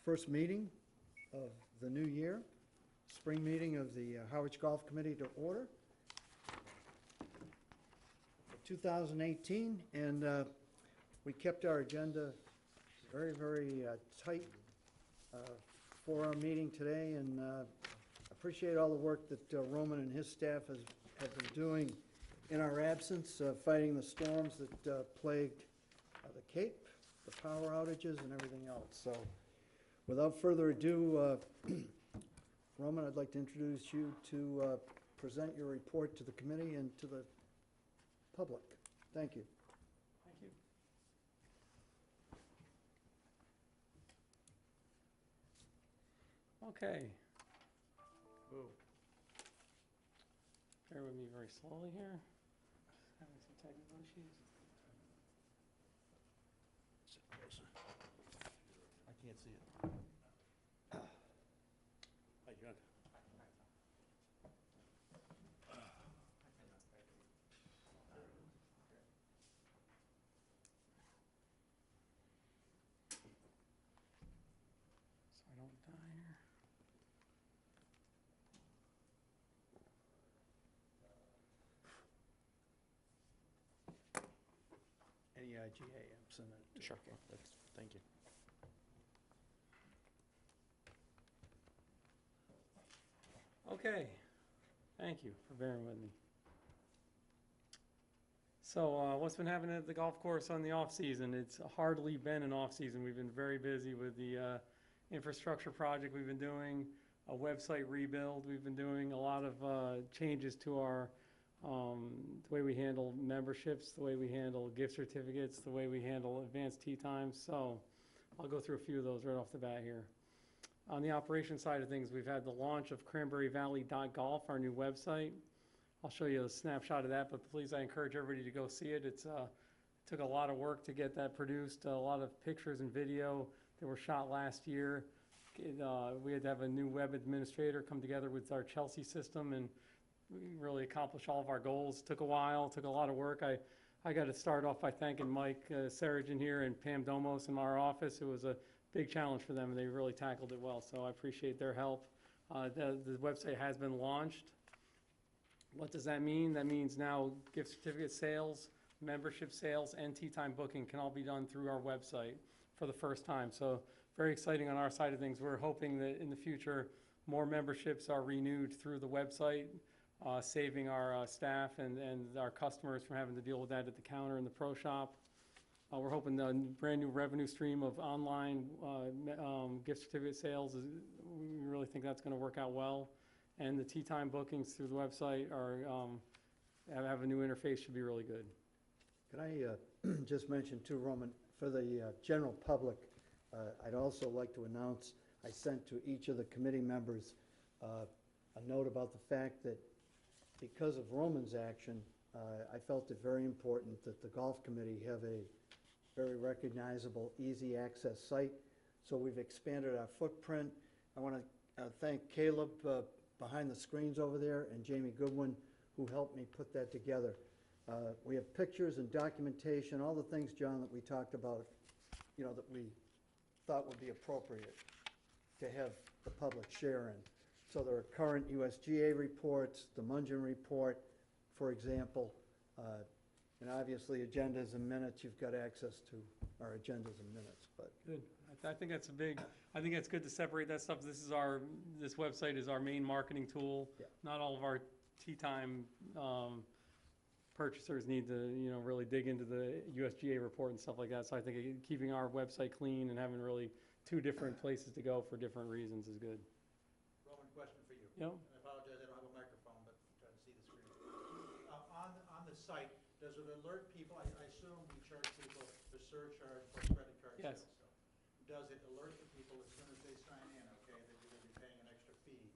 first meeting of the new year, spring meeting of the Harwich Golf Committee to order for 2018, and we kept our agenda very, very tight for our meeting today, and appreciate all the work that Roman and his staff have been doing in our absence, fighting the storms that plagued the Cape, the power outages, and everything else. So without further ado, Roman, I'd like to introduce you to present your report to the committee and to the public. Thank you. Thank you. Okay. Whoa. Bear with me very slowly here. Having some technical issues. Sit closer. I can't see it. Hi, John. So I don't die here. Any IGA apps in it? Sure. Thank you. Okay, thank you for bearing with me. So what's been happening at the golf course on the off season? It's hardly been an off season. We've been very busy with the infrastructure project we've been doing, a website rebuild. We've been doing a lot of changes to our the way we handle memberships, the way we handle gift certificates, the way we handle advanced tee times. So I'll go through a few of those right off the bat here. On the operation side of things, we've had the launch of cranberryvalley.golf, our new website. I'll show you a snapshot of that, but please, I encourage everybody to go see it. It took a lot of work to get that produced, a lot of pictures and video that were shot last year. We had to have a new web administrator come together with our Chelsea system and we really accomplish all of our goals. Took a while, took a lot of work. I got to start off by thanking Mike Saragin here and Pam Domos in our office. It was a big challenge for them and they really tackled it well, so I appreciate their help. The website has been launched. What does that mean? That means now gift certificate sales, membership sales, and tee time booking can all be done through our website for the first time. So very exciting on our side of things. We're hoping that in the future more memberships are renewed through the website, saving our staff and our customers from having to deal with that at the counter in the pro shop. We're hoping the brand new revenue stream of online gift certificate sales, we really think that's going to work out well. And the tee time bookings through the website are have a new interface, should be really good. Could I just mention too, Roman, for the general public, I'd also like to announce I sent to each of the committee members a note about the fact that because of Roman's action, I felt it very important that the golf committee have a very recognizable, easy access site. So we've expanded our footprint. I want to thank Caleb behind the screens over there and Jamie Goodwin who helped me put that together. We have pictures and documentation, all the things, John, that we talked about, you know, that we thought would be appropriate to have the public share in. So there are current USGA reports, the Mungin report, for example, and obviously agendas and minutes. You've got access to our agendas and minutes. But good. I think that's I think it's good to separate that stuff. This website is our main marketing tool. Yeah. Not all of our tee time purchasers need to, you know, really dig into the USGA report and stuff like that. So I think keeping our website clean and having really two different places to go for different reasons is good. Roman, question for you. Yep. And I apologize, I don't have a microphone, but I'm trying to see the screen. On the site, does it alert people? I assume we charge people the surcharge for credit card Yes. sales. So does it alert the people as soon as they sign in, okay, that you're going to be paying an extra fee?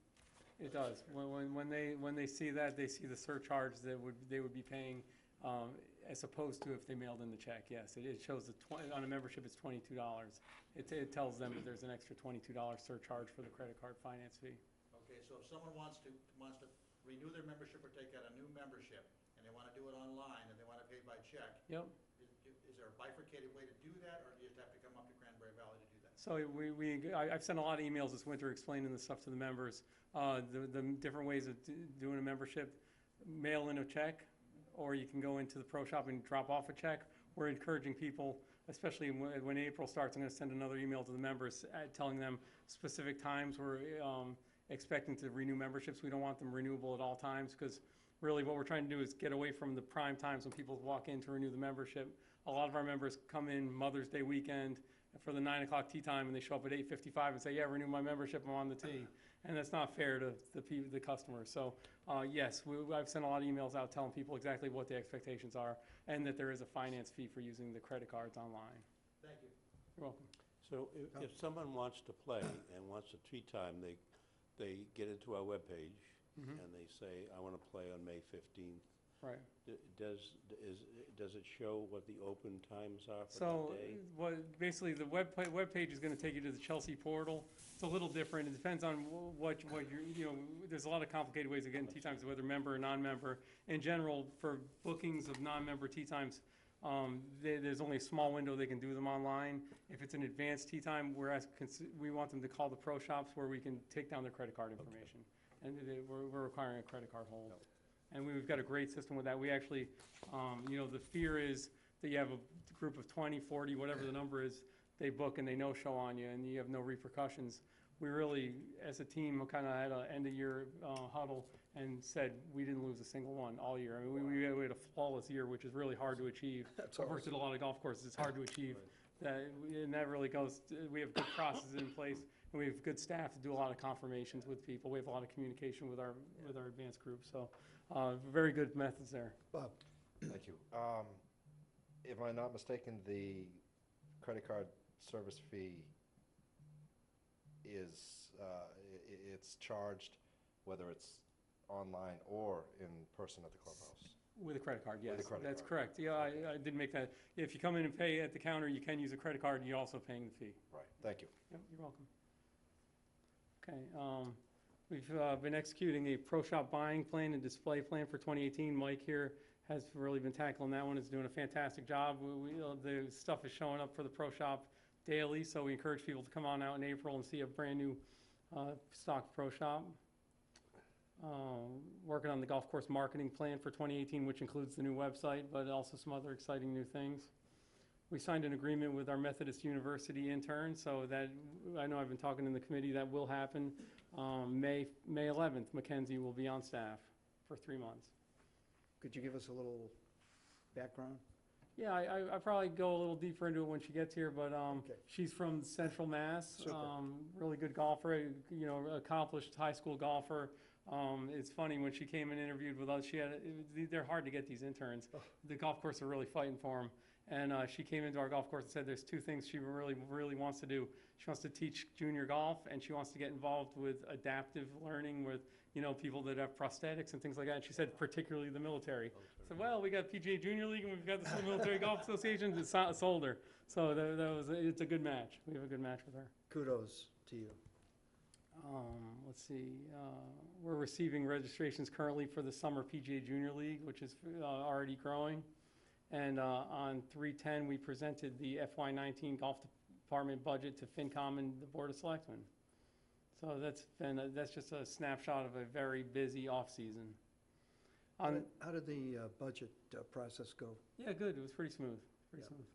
It does. When they see that, they see the surcharge that they would be paying, as opposed to if they mailed in the check. Yes, it shows on a membership it's $22. It tells them that there's an extra $22 surcharge for the credit card finance fee. Okay, so if someone wants to renew their membership or take out a new membership, and they want to do it online, and they want to pay by check. Yep. Is there a bifurcated way to do that, or do you just have to come up to Cranberry Valley to do that? So I've sent a lot of emails this winter explaining this stuff to the members. The different ways of doing a membership, mail in a check, or you can go into the pro shop and drop off a check. We're encouraging people, especially when April starts, I'm going to send another email to the members telling them specific times we're expecting to renew memberships. We don't want them renewable at all times, because really what we're trying to do is get away from the prime times when people walk in to renew the membership. A lot of our members come in Mother's Day weekend for the 9 o'clock tea time, and they show up at 8:55 and say, yeah, renew my membership, I'm on the tea. And that's not fair to the customers. So yes, I've sent a lot of emails out telling people exactly what the expectations are, and that there is a finance fee for using the credit cards online. Thank you. You're welcome. So if someone wants to play and wants a tea time, they get into our webpage Mhm. and they say, I want to play on May 15th. Right. Does it show what the open times are for So that day? basically the web page is going to take you to the Chelsea portal. It's a little different. It depends on what you're, there's a lot of complicated ways of getting tea times, whether member or non-member. In general, for bookings of non-member tea times, there's only a small window they can do them online. If it's an advanced tea time, we want them to call the pro shops where we can take down their credit card information. And we're requiring a credit card hold. And we've got a great system with that. We actually, the fear is that you have a group of 20, 40, whatever the number is, they book and they no-show on you and you have no repercussions. We really, as a team, kind of had an end-of-year huddle and said we didn't lose a single one all year. I mean, we had a flawless year, which is really hard to achieve. I've worked at a lot of golf courses. It's hard to achieve. And that really goes, we have good processes in place, and we have good staff to do a lot of confirmations with people. We have a lot of communication with our advanced group. So very good methods there. Bob? Thank you. If I'm not mistaken, the credit card service fee is, it's charged whether it's online or in person at the clubhouse. With a credit card, yes. With a credit That's card. correct. Yeah, I did make that. If you come in and pay at the counter, you can use a credit card, and you're also paying the fee. Right, thank you. Yep, you're welcome. Okay, we've been executing a pro shop buying plan and display plan for 2018. Mike here has really been tackling that one. Is doing a fantastic job. The stuff is showing up for the pro shop daily, so we encourage people to come on out in April and see a brand new stock pro shop. Working on the golf course marketing plan for 2018, which includes the new website, but also some other exciting new things. We signed an agreement with our Methodist University intern, so that, I know I've been talking in the committee, that will happen. May 11th, Mackenzie will be on staff for 3 months. Could you give us a little background? Yeah, I probably go a little deeper into it when she gets here, but Okay. she's from Central Mass. Super. Really good golfer, accomplished high school golfer. It's funny, when she came and interviewed with us, they're hard to get, these interns. Oh. The golf course are really fighting for them. And she came into our golf course and said there's 2 things she really, really wants to do. She wants to teach junior golf, and she wants to get involved with adaptive learning with, people that have prosthetics and things like that. And she said particularly the military. I said, well, we got PGA Junior League and we've got the Military Golf Association. It's sold her. So it's a good match. We have a good match with her. Kudos to you. Let's see, we're receiving registrations currently for the summer PGA Junior League, which is already growing. And on 3/10, we presented the FY19 Golf Department budget to FinCom and the Board of Selectmen. So that's just a snapshot of a very busy off-season. How did the budget process go? Yeah, good, it was pretty smooth, Yeah. smooth.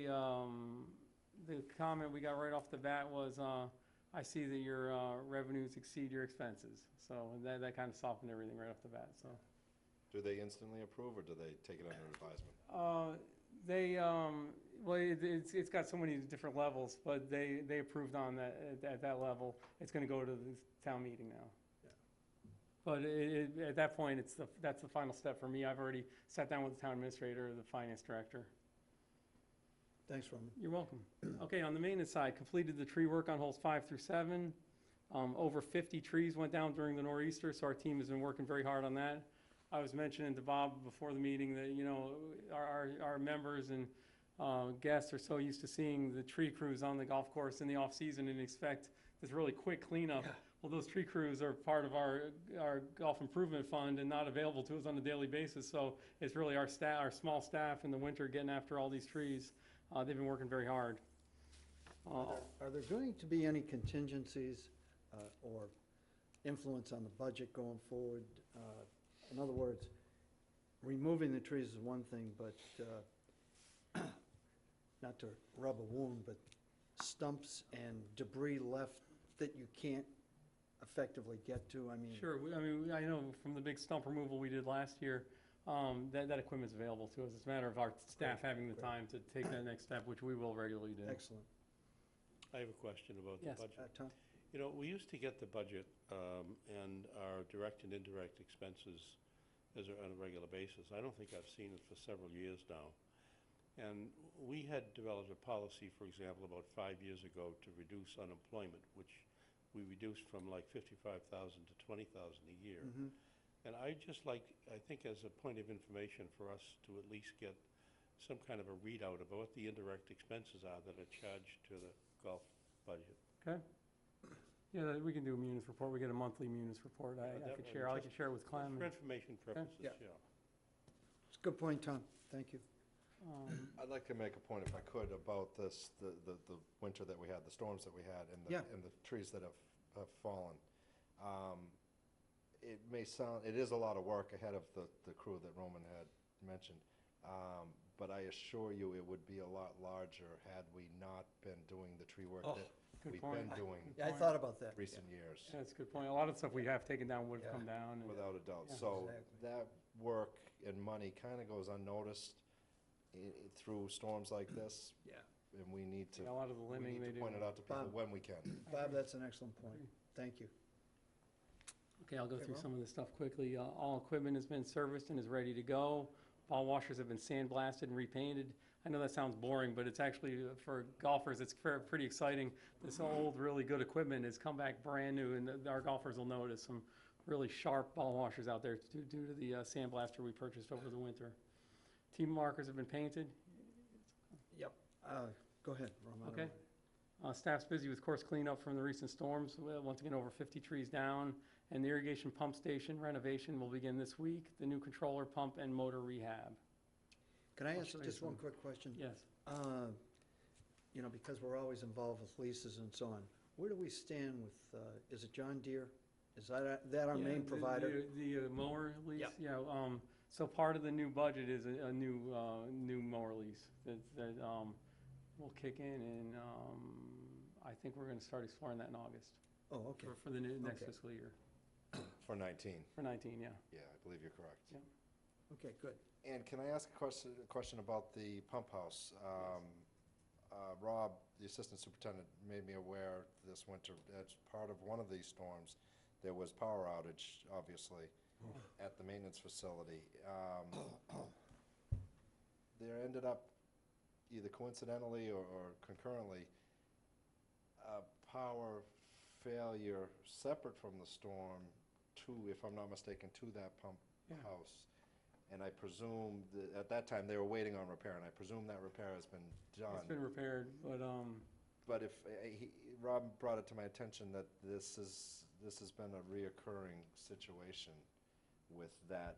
Ron. The comment we got right off the bat was, I see that your revenues exceed your expenses. So that kind of softened everything right off the bat, so. Do they instantly approve, or do they take it under advisement? It's got so many different levels, but they approved on that, at that level. It's gonna go to the town meeting now. Yeah. But at that point, that's the final step for me. I've already sat down with the town administrator, the finance director. Thanks, Roman. You're welcome. Okay, on the maintenance side, completed the tree work on holes 5 through 7. Over 50 trees went down during the nor'easter, so our team has been working very hard on that. I was mentioning to Bob before the meeting that, our members and guests are so used to seeing the tree crews on the golf course in the off-season and expect this really quick cleanup. Yeah. Well, those tree crews are part of our golf improvement fund and not available to us on a daily basis, so it's really our small staff in the winter getting after all these trees. They've been working very hard. Are there going to be any contingencies or influence on the budget going forward? In other words, removing the trees is one thing, but not to rub a wound, but stumps and debris left that you can't effectively get to, I mean. Sure, I know from the big stump removal we did last year, that equipment's available to us. It's a matter of our staff having the great. time to take that next step, which we will regularly do. Excellent. I have a question about the Yes. budget. Tom? You know, we used to get the budget and our direct and indirect expenses on a regular basis. I don't think I've seen it for several years now. And we had developed a policy, for example, about 5 years ago to reduce unemployment, which we reduced from like 55,000 to 20,000 a year. Mhm. And I just like, I think as a point of information for us to at least get some kind of a readout about what the indirect expenses are that are charged to the golf budget. Okay? Yeah, we can do a munis report. We get a monthly munis report. I that could one, share, I just could share it with Clem. For information purposes, Yeah. yeah. It's a good point, Tom. Thank you. I'd like to make a point, if I could, about this, the winter that we had, the storms that we had, Yeah. and the trees that have fallen. It may sound, it is a lot of work ahead of the crew that Roman had mentioned. But I assure you, it would be a lot larger had we not been doing the tree work Oh, that good we've point. been doing Yeah, I thought about that. recent years, Yeah, that's a good point. A lot of the stuff we have taken down would have Yeah. come down. and- without a doubt. Yeah. So Exactly. that work and money kind of goes unnoticed through storms like this, Yeah. and we need to, Yeah, a lot of the we limbing need they to do. point it out to people Bob. when we can. Bob, that's an excellent point. Thank you. Okay, I'll go Okay, through Ron? some of this stuff quickly. All equipment has been serviced and is ready to go. Ball washers have been sandblasted and repainted. I know that sounds boring, but it's actually, for golfers, it's pretty exciting. This old, really good equipment has come back brand new, and our golfers will notice some really sharp ball washers out there due to the sandblaster we purchased over the winter. Team markers have been painted. Yep. Go ahead, Roman. Okay. Staff's busy with course cleanup from the recent storms. Once again, over 50 trees down. And the irrigation pump station renovation will begin this week. The new controller pump and motor rehab. Can I I'll ask show you just one some. quick question? Yes. You know, because we're always involved with leases and so on, where do we stand with, is it John Deere? Is that our Yeah, main provider? The mower lease? Yep. Yeah, so part of the new budget is a new mower lease that will kick in, I think we're gonna start exploring that in August Oh, okay. for the next Okay. fiscal year, For 19, for 19, yeah. yeah, I believe you're correct. Yeah. Okay, good. And can I ask a question about the pump house? Rob, the assistant superintendent, made me aware this winter, as part of one of these storms, there was power outage, obviously, at the maintenance facility. There ended up, either coincidentally or concurrently, a power failure separate from the storm to, if I'm not mistaken, to that pump Yeah. house. And I presume, at that time, they were waiting on repair, and I presume that repair has been done. It's been repaired, but, But if, Rob brought it to my attention that this has been a reoccurring situation with that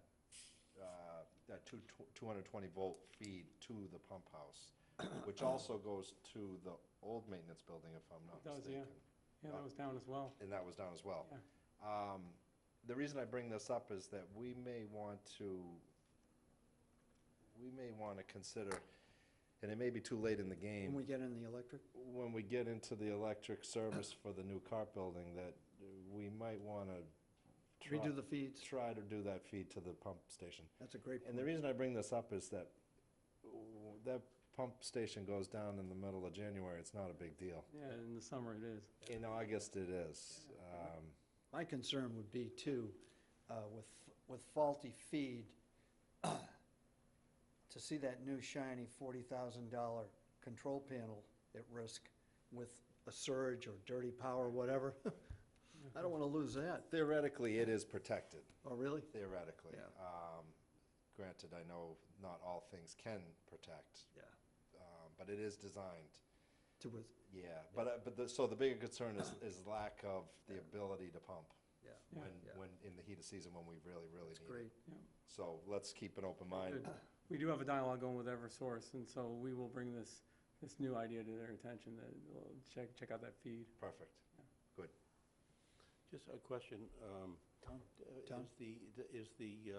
220 volt feed to the pump house, which also goes to the old maintenance building, if I'm not It does, yeah. mistaken. yeah, that was down as well. And that was down as well. Yeah. The reason I bring this up is that we may want to consider, and it may be too late in the game, When we get in the electric? when we get into the electric service for the new cart building, that we might want to Redo the feeds? try to do that feed to the pump station. That's a great point. And the reason I bring this up is that that pump station goes down in the middle of January. It's not a big deal. Yeah, in the summer it is. In August, it is. My concern would be too, with faulty feed, to see that new shiny $40,000 control panel at risk with a surge or dirty power, whatever. I don't want to lose that. Theoretically, it is protected. Oh, really? Theoretically. Yeah. Granted, I know not all things can protect, Yeah. but it is designed. So the bigger concern is lack of the ability to pump Yeah. Yeah. when in the heat of season when we really need That's it. great. So let's keep an open mind. Good. We do have a dialogue going with Eversource, and so we will bring this this new idea to their attention, that, check out that feed. Perfect. Just a question. Tom? Tom? Is the, you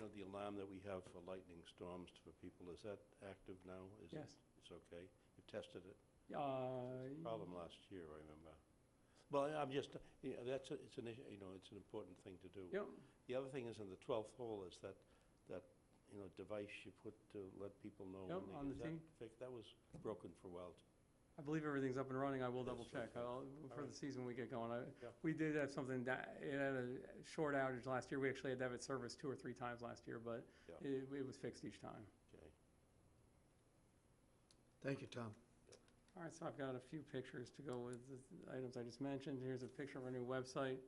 know, the alarm that we have for lightning storms for people, is that active now? Is it- Yes. It's okay? You've tested it? Uh, Problem last year, I remember. Well, I'm just, yeah, it's an issue, you know, it's an important thing to do. Yep, The other thing is in the 12th hole is that, you know, device you put to let people know. Yep, when they- on the is that thing. fixed? That was broken for a while. I believe everything's up and running. I will Yes, double check. okay. For the right. season we get going. Yeah. We did have something that, it had a short outage last year. We actually had to have it serviced 2 or 3 times last year, but Yeah. it was fixed each time. Okay. Thank you, Tom. All right, so I've got a few pictures to go with the items I just mentioned. Here's a picture of our new website.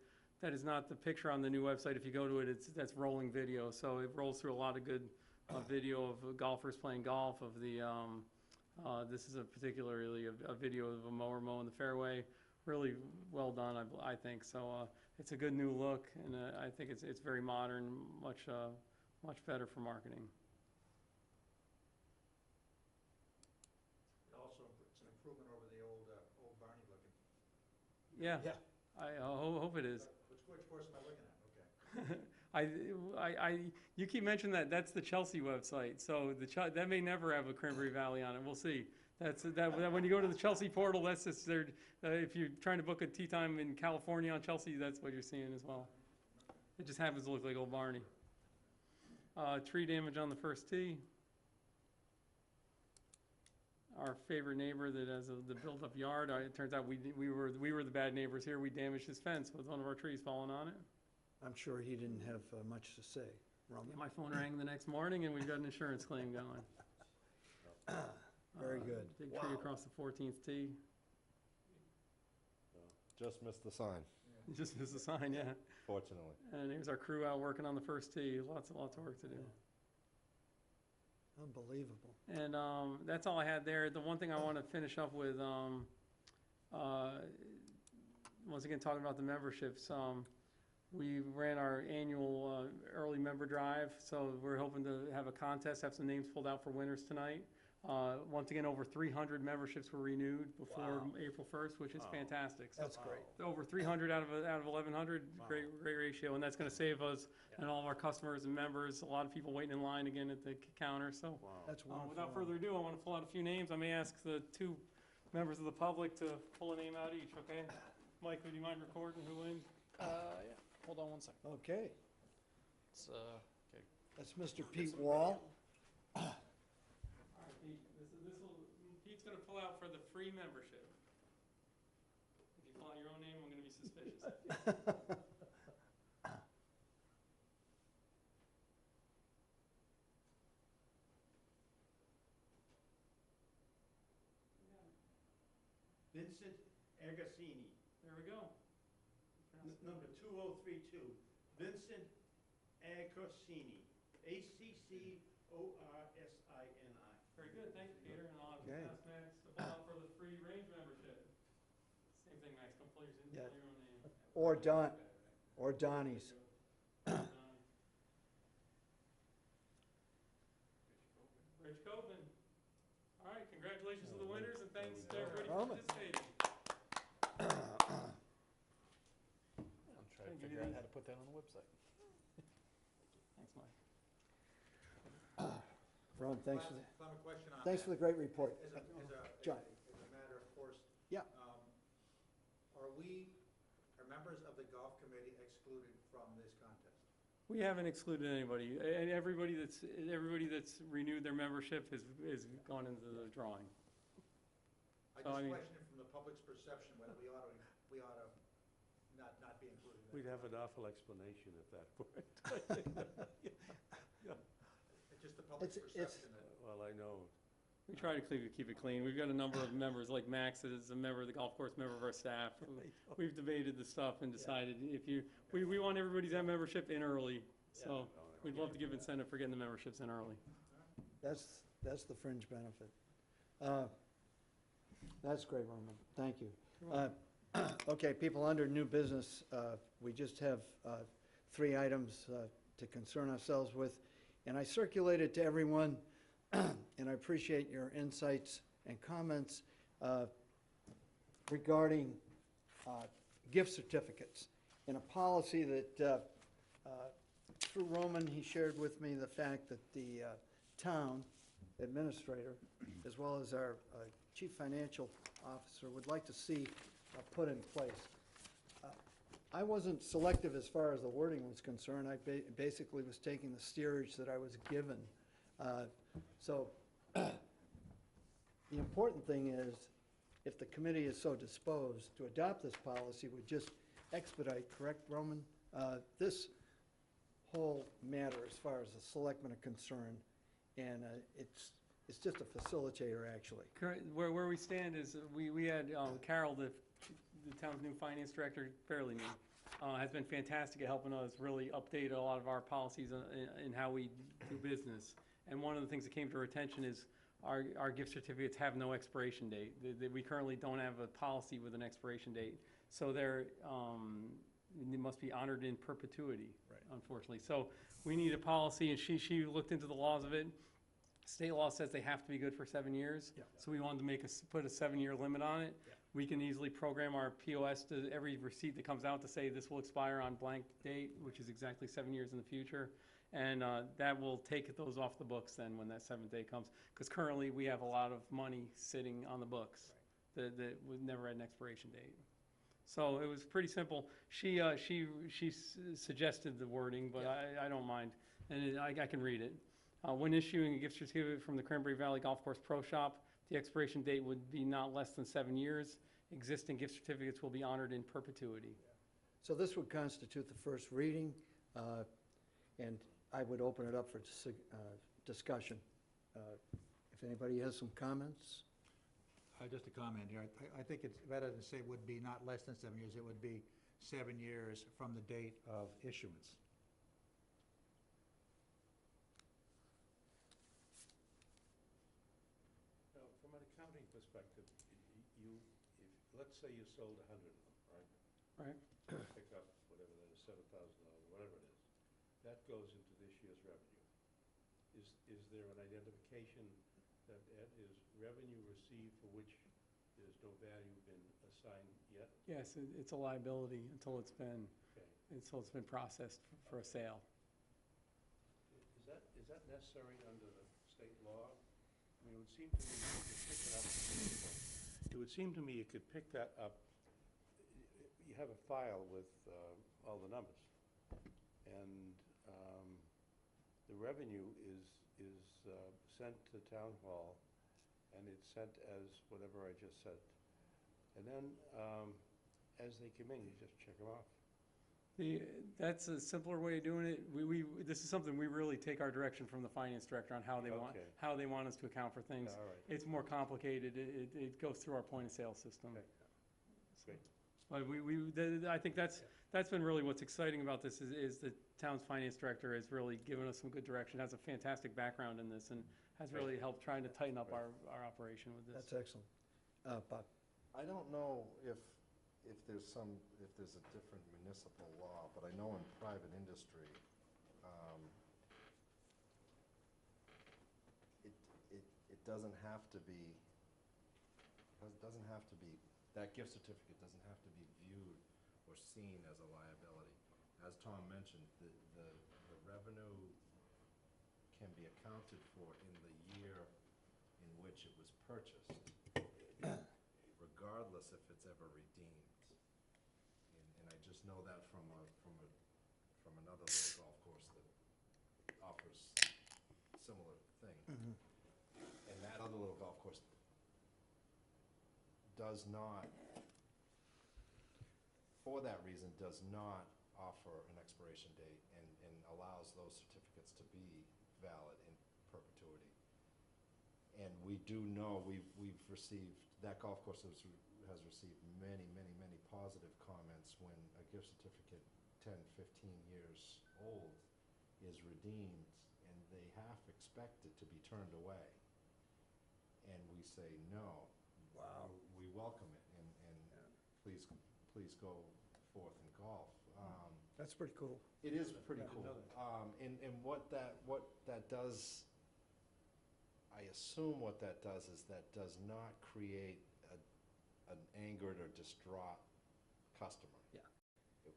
That is not the picture on the new website. If you go to it, that's rolling video. So it rolls through a lot of good video of golfers playing golf, of the, this is particularly a video of a mower mowing the fairway. Really well done, I think. So it's a good new look, and I think it's very modern, much better for marketing. It also, it's an improvement over the old Barney looking. Yeah, Yeah. I hope it is. Which course am I looking at? Okay. You keep mentioning that, that's the Chelsea website, so that may never have a Cranberry Valley on it, we'll see. That when you go to the Chelsea portal, that's just their, if you're trying to book a tee time in California on Chelsea, that's what you're seeing as well. It just happens to look like old Barney. Tree damage on the first tee. Our favorite neighbor that has the built-up yard, it turns out we were the bad neighbors here, we damaged his fence with one of our trees falling on it. I'm sure he didn't have much to say. Roman? My phone rang the next morning, and we've got an insurance claim going. Very good. Big tree across the 14th tee. Just missed the sign, You just missed the sign, yeah. fortunately. And here's our crew out working on the first tee. Lots of work to do. Unbelievable. And that's all I had there. The one thing I want to finish up with, once again, talking about the memberships, we ran our annual early member drive, so we're hoping to have a contest, have some names pulled out for winners tonight. Once again, over 300 memberships were renewed before April 1st, which is fantastic. So That's great. over 300 out of 1,100, great ratio, and that's going to save us and all of our customers and members, a lot of people waiting in line again at the counter, so. Wow. That's wonderful. Without further ado, I want to pull out a few names. I may ask the 2 members of the public to pull a name out each, okay? Mike, would you mind recording who wins? Yeah, hold on one second. Okay, It's, okay. that's Mr. Pete Wall. All right, Pete, Pete's going to pull out for the free membership. If you pull out your own name, I'm going to be suspicious. Vincent Agassini, There we go. number 2032. Vincent Agassini, Accorsini. Very good, thank you, Peter, and I'll Okay. ask Max to pull out for the free range membership. Same thing, Max, come pull your Yeah. own name. Or Donnie's. Rich Copeman. All right, congratulations to the winners, and thanks to everybody for Roman. participating. I'm trying to figure out how to put that on the website. Thanks, Mike. Ron, thanks for, Clem, a question on thanks for the great report. John. As a matter of course. Yeah. Are members of the golf committee excluded from this contest? We haven't excluded anybody, and everybody that's renewed their membership is gone into the drawing. I So, I just mean- question from the public's perception whether we ought to not be included in that. We'd have an awful explanation at that point. It's just the public's It's- perception that. Well, I know. We try to keep it clean. We've got a number of members, like Max is a member of the golf course, member of our staff. We've debated the stuff and decided we want everybody to have membership in early. So we'd love to give incentive for getting the memberships in early. That's the fringe benefit. That's great, Roman. Thank you. Okay, people, under new business, we just have 3 items to concern ourselves with. And I circulated to everyone and I appreciate your insights and comments regarding gift certificates. In a policy that, through Roman, he shared with me the fact that the town administrator, as well as our chief financial officer, would like to see put in place. I wasn't selective as far as the wording was concerned. I basically was taking the steerage that I was given. So the important thing is, if the committee is so disposed to adopt this policy, would just expedite, correct, Roman? This whole matter as far as the selectmen are concerned, and it's just a facilitator, actually. Correct. Where we stand is, we had Carol, the town's new finance director, fairly new, has been fantastic at helping us really update a lot of our policies in how we do business. And one of the things that came to our attention is our gift certificates have no expiration date. We currently don't have a policy with an expiration date. So they must be honored in perpetuity, unfortunately. So we need a policy, and she looked into the laws of it. State law says they have to be good for 7 years. Yeah. So we wanted to put a 7-year limit on it. Yeah. We can easily program our POS to every receipt that comes out to say this will expire on blank date, which is exactly 7 years in the future. And that will take those off the books then when that 7th day comes. Because currently we have a lot of money sitting on the books that would never had an expiration date. So it was pretty simple. She suggested the wording, but I don't mind, and I can read it. When issuing a gift certificate from the Cranberry Valley Golf Course Pro Shop, the expiration date would be not less than 7 years. Existing gift certificates will be honored in perpetuity. So this would constitute the first reading, and I would open it up for discussion. If anybody has some comments? Just a comment here. I think it's better than say would be not less than 7 years. It would be 7 years from the date of issuance. Now, from an accounting perspective, let's say you sold 100 of them, right? Right. Pick up whatever that is, $7,000, whatever it is. That goes into this year's revenue. Is there an identification that is revenue received for which there's no value been assigned yet? Yes, it's a liability until it's been Okay. processed for a sale. Is that necessary under the state law? I mean, it would seem to me you could pick it up. It would seem to me you could pick that up. You have a file with all the numbers, and the revenue is sent to town hall, and it's sent as whatever I just said. And then, as they come in, you just check them off. That's a simpler way of doing it. This is something we really take our direction from the finance director on how they want us to account for things. All right. It's more complicated. It goes through our point of sale system. Okay. Great. But I think that's been really what's exciting about this is the town's finance director has really given us some good direction, has a fantastic background in this, and has really helped trying to tighten up our operation with this. That's excellent. Bob? I don't know if there's a different municipal law, but I know in private industry, it doesn't have to be, that gift certificate doesn't have to be viewed or seen as a liability. As Tom mentioned, the revenue can be accounted for in the year in which it was purchased, regardless if it's ever redeemed. And I just know that from another little golf course that offers similar thing. Mhm. And that other little golf course does not, for that reason, does not offer an expiration date and allows those certificates to be valid in perpetuity. And we do know, we've received, that golf course has received many, many, many positive comments when a gift certificate 10, 15 years old is redeemed, and they half expect it to be turned away. And we say, no. Wow. We welcome it, and please go forth and golf. That's pretty cool. It is pretty I didn't cool. know that. And what that does I assume what that does is that does not create an angered or distraught customer. Yeah.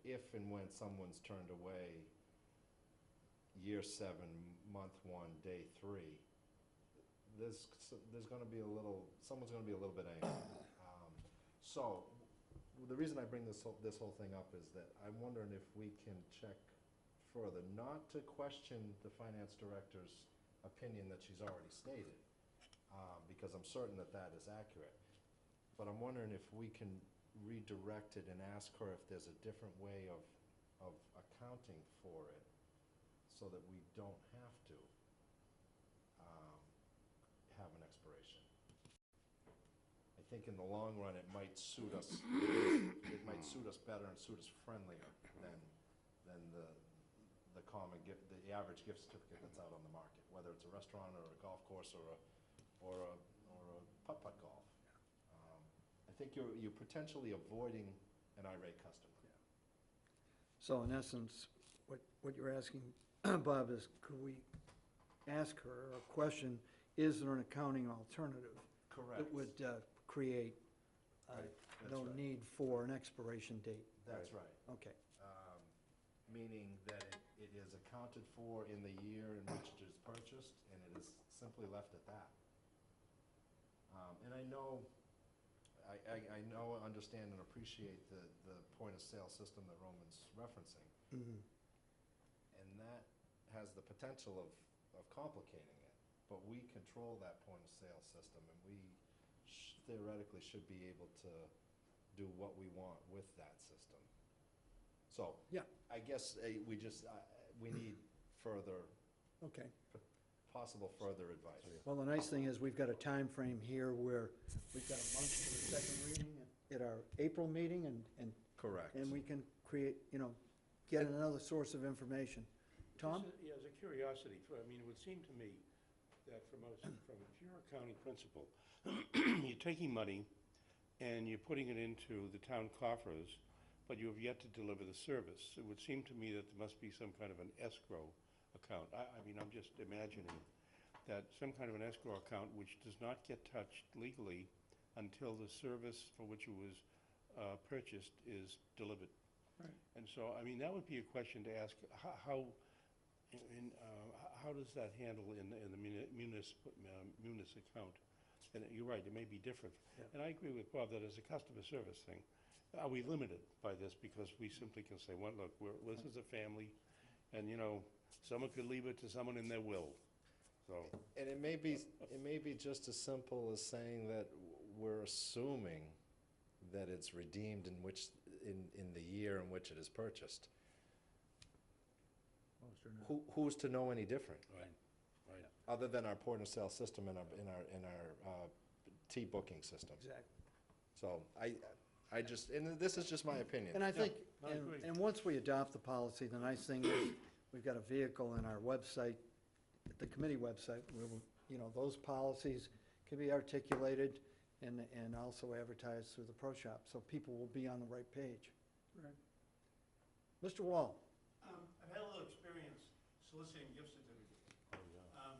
If and when someone's turned away year 7, month 1, day 3, there's gonna be someone's gonna be a little bit angry. So, the reason I bring this whole thing up is that I'm wondering if we can check further, not to question the finance director's opinion that she's already stated, because I'm certain that that is accurate. But I'm wondering if we can redirect it and ask her if there's a different way of accounting for it so that we don't have to have an expiration. I think in the long run, it might suit us, it might suit us better and suit us friendlier than the common gift, the average gift certificate that's out on the market, whether it's a restaurant or a golf course or a putt-putt golf. I think you're potentially avoiding an irate customer. So in essence, what you're asking, Bob, is could we ask her a question, is there an accounting alternative? Correct. That would create Right, that's no right. need for an expiration date? That's right. Okay, Meaning that it is accounted for in the year in which it is purchased, and it is simply left at that. And I know, understand and appreciate the point-of-sale system that Roman's referencing, mhm, and that has the potential of complicating it, but we control that point-of-sale system, and we theoretically should be able to do what we want with that system. So, Yeah. I guess we need okay. possible further advice. Well, the nice thing is, we've got a time frame here where we've got a month for the second reading at our April meeting, and Correct. we can create, get another source of information. Tom? Yeah, as a curiosity, I mean, it would seem to me that from a pure accounting principle, you're taking money and you're putting it into the town coffers, but you have yet to deliver the service. It would seem to me that there must be some kind of an escrow account. I mean, I'm just imagining that some kind of an escrow account which does not get touched legally until the service for which it was purchased is delivered. Right. And so, I mean, that would be a question to ask, how does that handle in the munis account? And you're right, it may be different. Yeah. And I agree with Bob that as a customer service thing, are we limited by this? Because we simply can say, well, look, this is a family, and, someone could leave it to someone in their will, so. And it may be just as simple as saying that we're assuming that it's redeemed in the year in which it is purchased. Who's to know any different? Right, right. Other than our point-of-sale system and our T-booking system. Exactly. So and this is just my opinion. And I think, I agree. and once we adopt the policy, the nice thing is, we've got a vehicle in our website, the committee website, where, those policies can be articulated and also advertised through the pro shop, so people will be on the right page. Right. Mr. Wall? I've had a little experience soliciting gift certificates. Oh, yeah.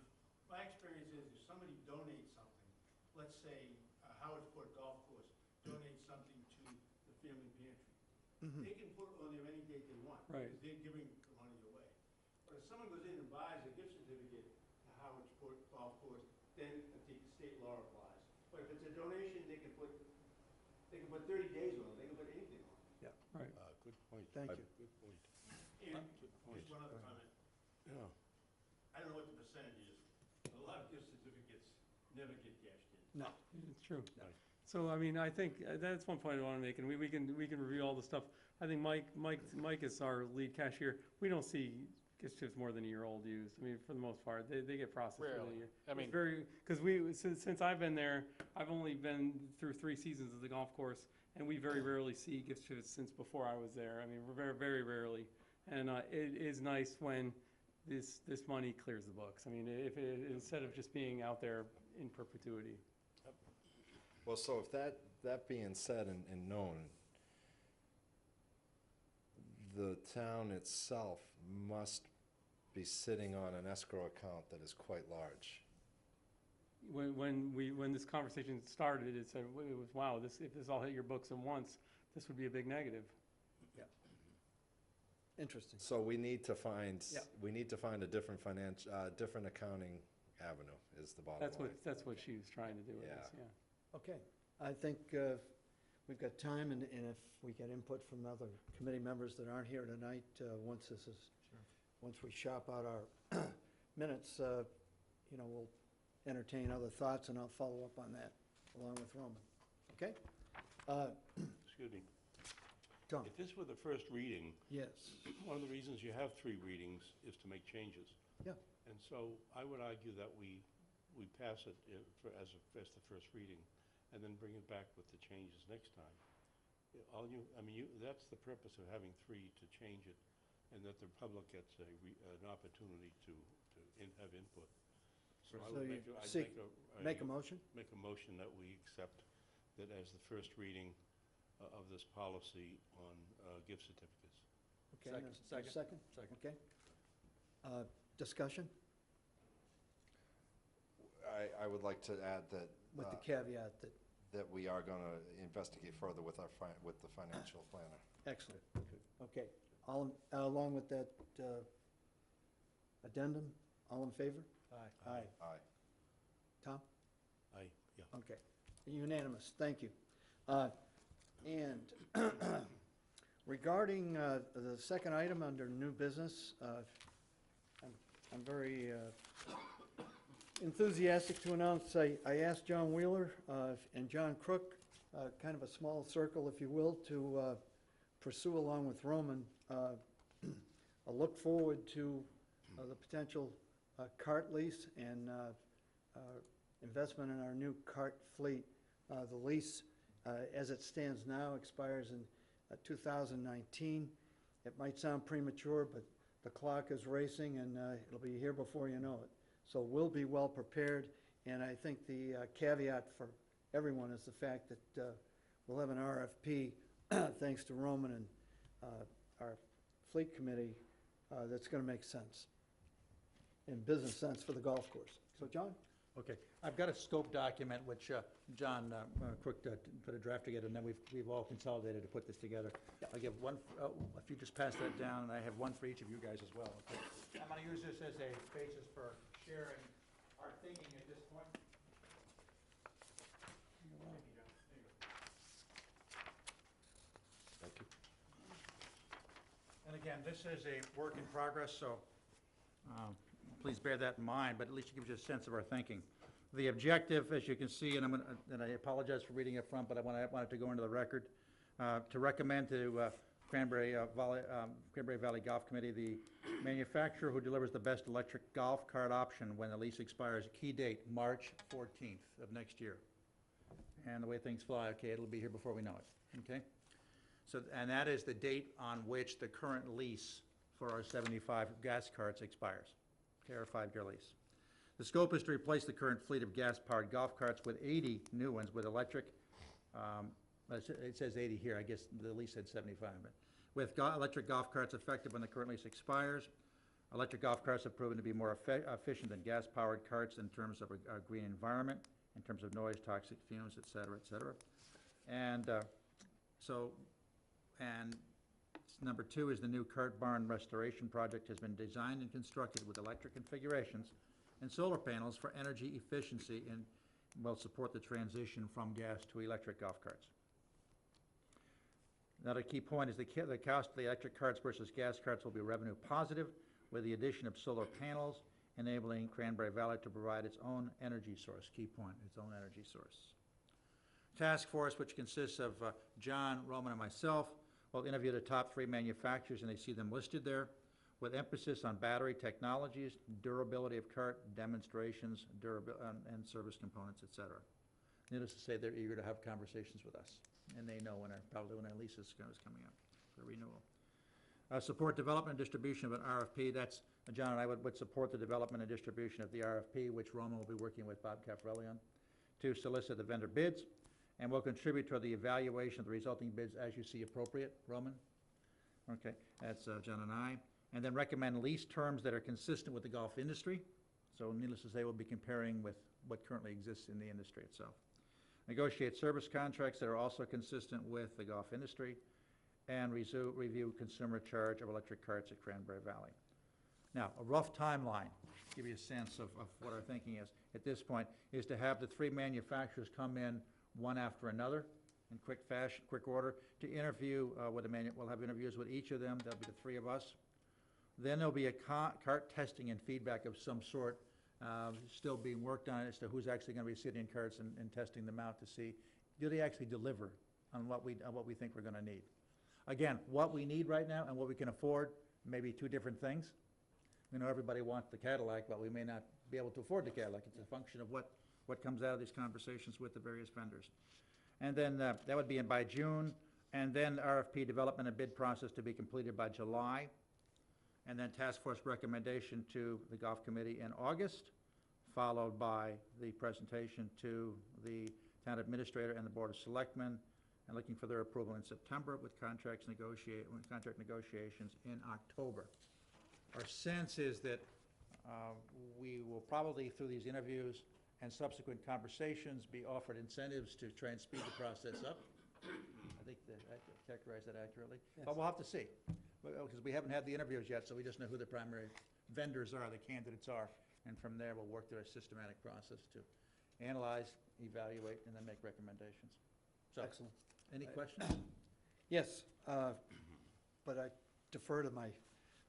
My experience is if somebody donates something, let's say Howardsport Golf Course donates something to the family pantry, Mhm. they can put it on there any date they want. Right. Because they're giving the money away. But if someone goes in and buys a gift certificate to Howardsport Golf Course, then I think state law applies. But if it's a donation, they can put 30 days on it, they can put anything on it. Right. Good point. Thank you. Good point. And Good point. just one other comment. Yeah. I don't know what the percentage is. A lot of gift certificates never get cashed in. No. It's true. Right. So, I mean, I think that's one point I want to make, and we can review all the stuff. I think Mike is our lead cashier. We don't see gift certificates more than a year old used. I mean, for the most part, they get processed within a Rarely. year. I mean- It's very, because since I've been there, I've only been through 3 seasons of the golf course, and we very rarely see gift certificates since before I was there. I mean, we're very, very rarely. And it is nice when this money clears the books. I mean, instead of just being out there in perpetuity. Well, so if that being said and known, the town itself must be sitting on an escrow account that is quite large. when this conversation started, it said, it was, wow, if this all hit your books at once, this would be a big negative. Interesting. So we need to find, Yeah. a different different accounting avenue is the bottom line. That's what she was trying to do with this, Yeah. yeah. Okay, I think we've got time, and if we get input from other committee members that aren't here tonight, once we shop out our minutes, we'll entertain other thoughts, and I'll follow up on that along with Roman. Okay? Excuse me. Tom? If this were the first reading, Yes. one of the reasons you have 3 readings is to make changes. Yeah. And so I would argue that we pass it as the first reading, and then bring it back with the changes next time. That's the purpose of having 3, to change it, and that the public gets an opportunity to have input. So I So would you make make a motion? make a motion that we accept that as the first reading of this policy on gift certificates. Okay, and a second? Second. Okay. Discussion I would like to add that, with the caveat that, that we are gonna investigate further with with the financial planner. excellent. Okay, along with that addendum, all in favor? Aye. Aye. Aye. Tom? Yeah. Okay, unanimous, thank you. And regarding the second item under new business, I'm very enthusiastic to announce, I asked John Wheeler and John Crook, kind of a small circle, if you will, to pursue along with Roman, a look forward to the potential cart lease and investment in our new cart fleet. The lease, as it stands now, expires in 2019. It might sound premature, but the clock is racing, and it'll be here before you know it. So we'll be well prepared, and I think the caveat for everyone is the fact that we'll have an RFP, thanks to Roman and our fleet committee, that's going to make sense, and business sense for the golf course. So, John? Okay, I've got a scope document which John Crook put a draft together, and then we've all consolidated to put this together. I'll give one, if you just pass that down, and I have one for each of you guys as well. Okay. I'm going to use this as a basis for sharing our thinking at this point. Thank you. And again, this is a work in progress, so please bear that in mind, but at least it gives you a sense of our thinking. The objective, as you can see, and I apologize for reading it front, but I want it to go into the record, to recommend to Cranberry Valley Golf Committee, the manufacturer who delivers the best electric golf cart option when the lease expires, key date, March 14th of next year. And the way things fly, okay, it'll be here before we know it, okay? So, and that is the date on which the current lease for our 75 gas carts expires, okay, our 5-year lease. The scope is to replace the current fleet of gas-powered golf carts with 80 new ones with electric, it says 80 here, I guess the lease said 75, but with electric golf carts effective when the current lease expires. Electric golf carts have proven to be more efficient than gas-powered carts in terms of a green environment, in terms of noise, toxic fumes, et cetera, et cetera. And number 2 is the new cart barn restoration project has been designed and constructed with electric configurations and solar panels for energy efficiency and will support the transition from gas to electric golf carts. Another key point is the cost of the electric carts versus gas carts will be revenue positive with the addition of solar panels, enabling Cranberry Valley to provide its own energy source. Key point, its own energy source. Task force, which consists of John, Roman, and myself, will interview the top 3 manufacturers, and they see them listed there, with emphasis on battery technologies, durability of cart, demonstrations, and service components, et cetera. Needless to say, they're eager to have conversations with us, and they know probably when our lease is coming up for renewal. Support development and distribution of an RFP. That's, John and I would support the development and distribution of the RFP, which Roman will be working with Bob Caffarelli on, to solicit the vendor bids, and will contribute to the evaluation of the resulting bids as you see appropriate. Roman? Okay, that's John and I. And then recommend lease terms that are consistent with the golf industry. So needless to say, we'll be comparing with what currently exists in the industry itself. Negotiate service contracts that are also consistent with the golf industry, and review consumer charge of electric carts at Cranberry Valley. Now, a rough timeline, give you a sense of what our thinking is at this point, is to have the three manufacturers come in one after another in quick fashion, quick order, to interview we'll have interviews with each of them. That'll be the three of us. Then there'll be a cart testing and feedback of some sort, still being worked on as to who's actually going to be sitting in carts and testing them out to see, do they actually deliver on what we think we're going to need. Again, what we need right now and what we can afford may be two different things. We know everybody wants the Cadillac, but we may not be able to afford the Cadillac. It's a function of what comes out of these conversations with the various vendors. And then that would be by June, and then RFP development and bid process to be completed by July, and then task force recommendation to the golf committee in August, followed by the presentation to the town administrator and the board of selectmen, and looking for their approval in September with contract negotiations in October. Our sense is that we will probably, through these interviews and subsequent conversations, be offered incentives to try and speed the process up. I think that I characterized that accurately. Yes. But we'll have to see, because we haven't had the interviews yet, so we just know who the primary vendors are, the candidates are, and from there we'll work through a systematic process to analyze, evaluate, and then make recommendations. So, Excellent. any questions? Yes, but I defer to my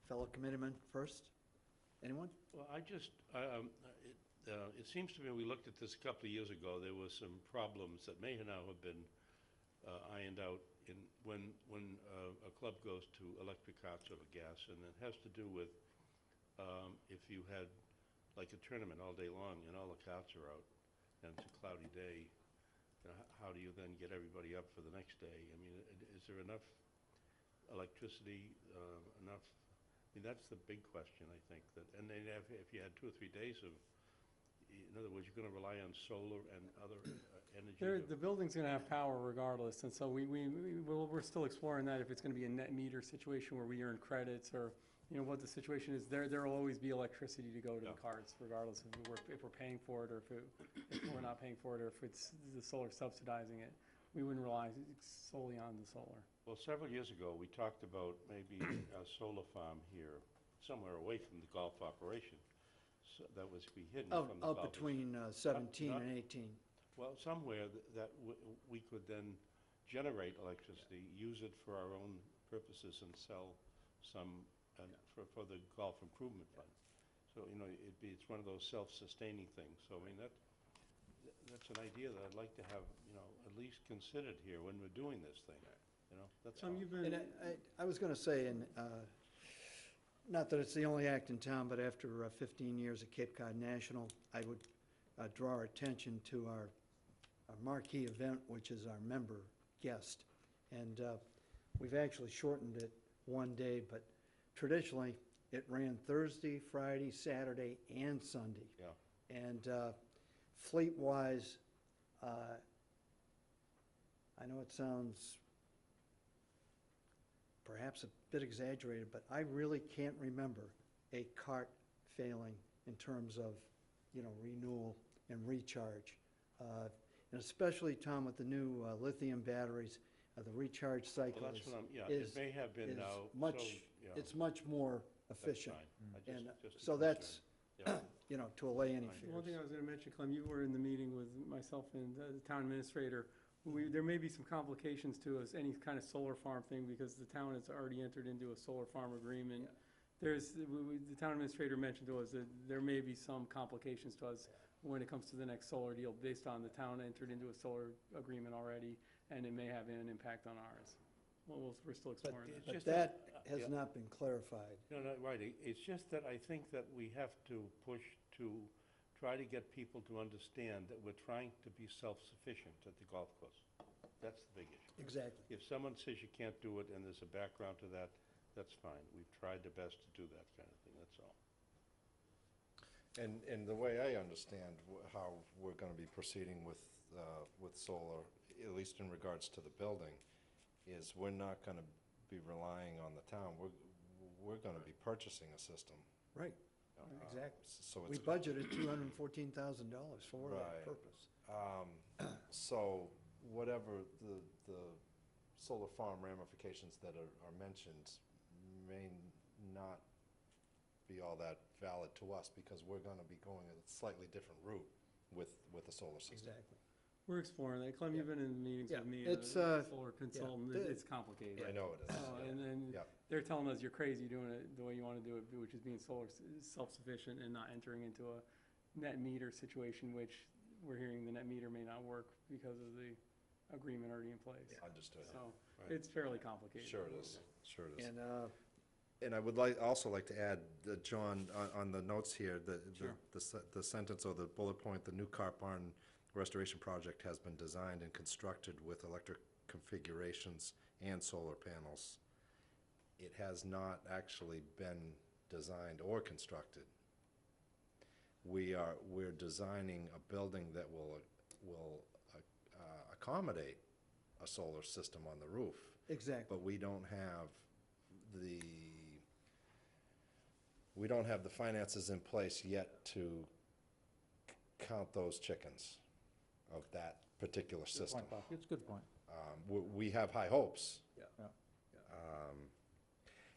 fellow committeeman first. Anyone? Well, it seems to me, we looked at this a couple of years ago, there were some problems that may now have been ironed out in when a club goes to electric carts over gas, and it has to do with if you had like a tournament all day long and all the carts are out and it's a cloudy day, how do you then get everybody up for the next day? I mean, is there enough electricity, enough? I mean, that's the big question, I think. And then if you had 2 or 3 days of, in other words, you're going to rely on solar and other energy. The building's gonna have power regardless, and so we're still exploring that, if it's gonna be a net meter situation where we earn credits, or, you know, what the situation is. There will always be electricity to go to the carts, regardless if we're paying for it, or if we're not paying for it, or if it's the solar subsidizing it. We wouldn't rely solely on the solar. Well, several years ago, we talked about maybe a solar farm here, somewhere away from the golf operation, so that was to be hidden from the golf. Out between 17 Not- and 18. Well, somewhere that we could then generate electricity, use it for our own purposes, and sell some for the golf improvement fund. So, you know, it's one of those self-sustaining things. So, I mean, that's an idea that I'd like to have, you know, at least considered here when we're doing this thing, you know? That's all. You've been. And I was going to say, and not that it's the only act in town, but after 15 years at Cape Cod National, I would draw our attention to our marquee event, which is our member guest. And we've actually shortened it one day, but traditionally, it ran Thursday, Friday, Saturday, and Sunday. Yeah. And fleet-wise, I know it sounds perhaps a bit exaggerated, but I really can't remember a cart failing in terms of, you know, renewal and recharge. And especially, Tom, with the new lithium batteries, the recharge cycle Well, that's what is it may have been is now. much, so, yeah, it's much more that's efficient. fine. And Just a so concern. that's, Yeah. you know, to allay any Fine. One thing I fears. was gonna mention, Clem, you were in the meeting with myself and the town administrator. There may be some complications to us, any kind of solar farm thing, because the town has already entered into a solar farm agreement. The town administrator mentioned to us that there may be some complications to us when it comes to the next solar deal, based on the town entered into a solar agreement already, and it may have an impact on ours. Well, we're still exploring It's that. But just that yeah. has not been clarified. No, right. It's just that I think that we have to push to try to get people to understand that we're trying to be self-sufficient at the golf course. That's the big issue. Exactly. If someone says you can't do it and there's a background to that, that's fine. We've tried the best to do that kind of thing, that's all. And the way I understand how we're going to be proceeding with solar, at least in regards to the building, is we're not going to be relying on the town. We're going to be purchasing a system. Right. Exactly. So We it's, budgeted $214,000 for that Right. purpose. so whatever the solar farm ramifications that are mentioned may not be all that valid to us, because we're gonna be going a slightly different route with the solar system. Exactly. We're exploring that. Clem, you've been in meetings Yeah, with me, it's, a solar consultant. the- It's complicated. I know it is. And then Yep. they're telling us you're crazy doing it the way you want to do it, which is being self-sufficient and not entering into a net meter situation, which we're hearing the net meter may not work because of the agreement already in place. Understood. So Right. it's fairly complicated. Sure it is, sure it is. And, And I would also like to add, that John, on the notes here, the sentence or the bullet point, the new cart barn restoration project has been designed and constructed with electric configurations and solar panels. It has not actually been designed or constructed. We're designing a building that will accommodate a solar system on the roof, exactly. but we don't have the finances in place yet to count those chickens of that particular Good system. point, Bob. It's a good point. We have high hopes. Yeah. Yeah.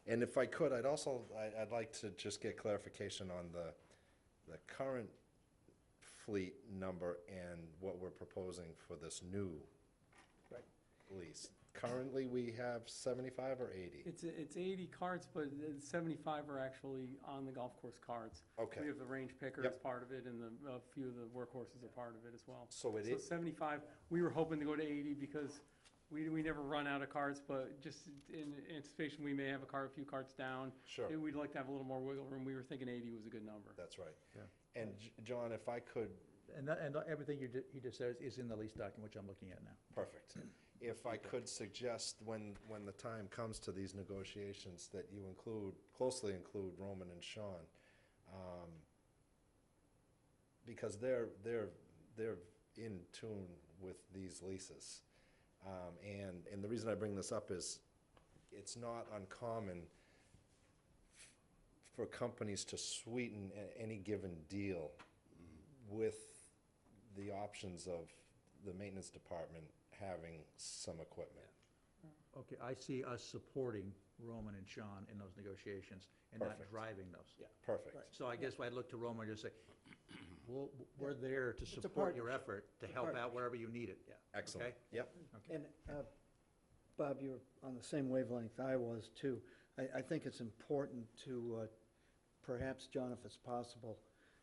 And if I could, I'd like to just get clarification on the current fleet number and what we're proposing for this new Right. lease. Currently, we have 75 or 80? It's 80 carts, but 75 are actually on the golf course carts. Okay. We have the range picker Yep. as part of it, and a few of the workhorses are part of it as well. So it So is, 75, we were hoping to go to 80 because we never run out of carts, but just in anticipation, we may have a few carts down. sure. We'd like to have a little more wiggle room. We were thinking 80 was a good number. That's right. Yeah. And John, if I could, And everything he just said is in the lease document, which I'm looking at now. perfect. If I could suggest, when the time comes to these negotiations, that you closely include Roman and Sean, because they're in tune with these leases. And the reason I bring this up is, it's not uncommon for companies to sweeten any given deal with the options of the maintenance department having some equipment. Okay, I see us supporting Roman and Sean in those negotiations and not Perfect. driving those. Yeah. Perfect. Right. So I guess I'd look to Roman and just say, we're there to a support your partnership. effort, to It's a help out partnership. wherever you need it. Yeah. Excellent. Okay. Yep. Okay. And, Bob, you're on the same wavelength I was, too. I think it's important to, perhaps, John, if it's possible,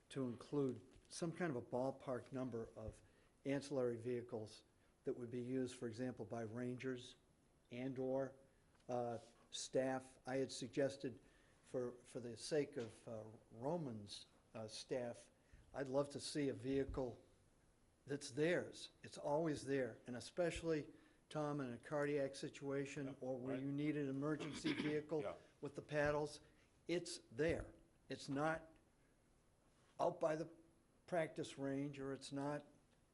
to include some kind of a ballpark number of ancillary vehicles that would be used, for example, by rangers and/or staff. I had suggested, for the sake of Roman's staff, I'd love to see a vehicle that's theirs. It's always there, and especially, Tom, in a cardiac situation, or where right. you need an emergency vehicle Yeah. with the paddles, it's there. It's not out by the practice range, or it's not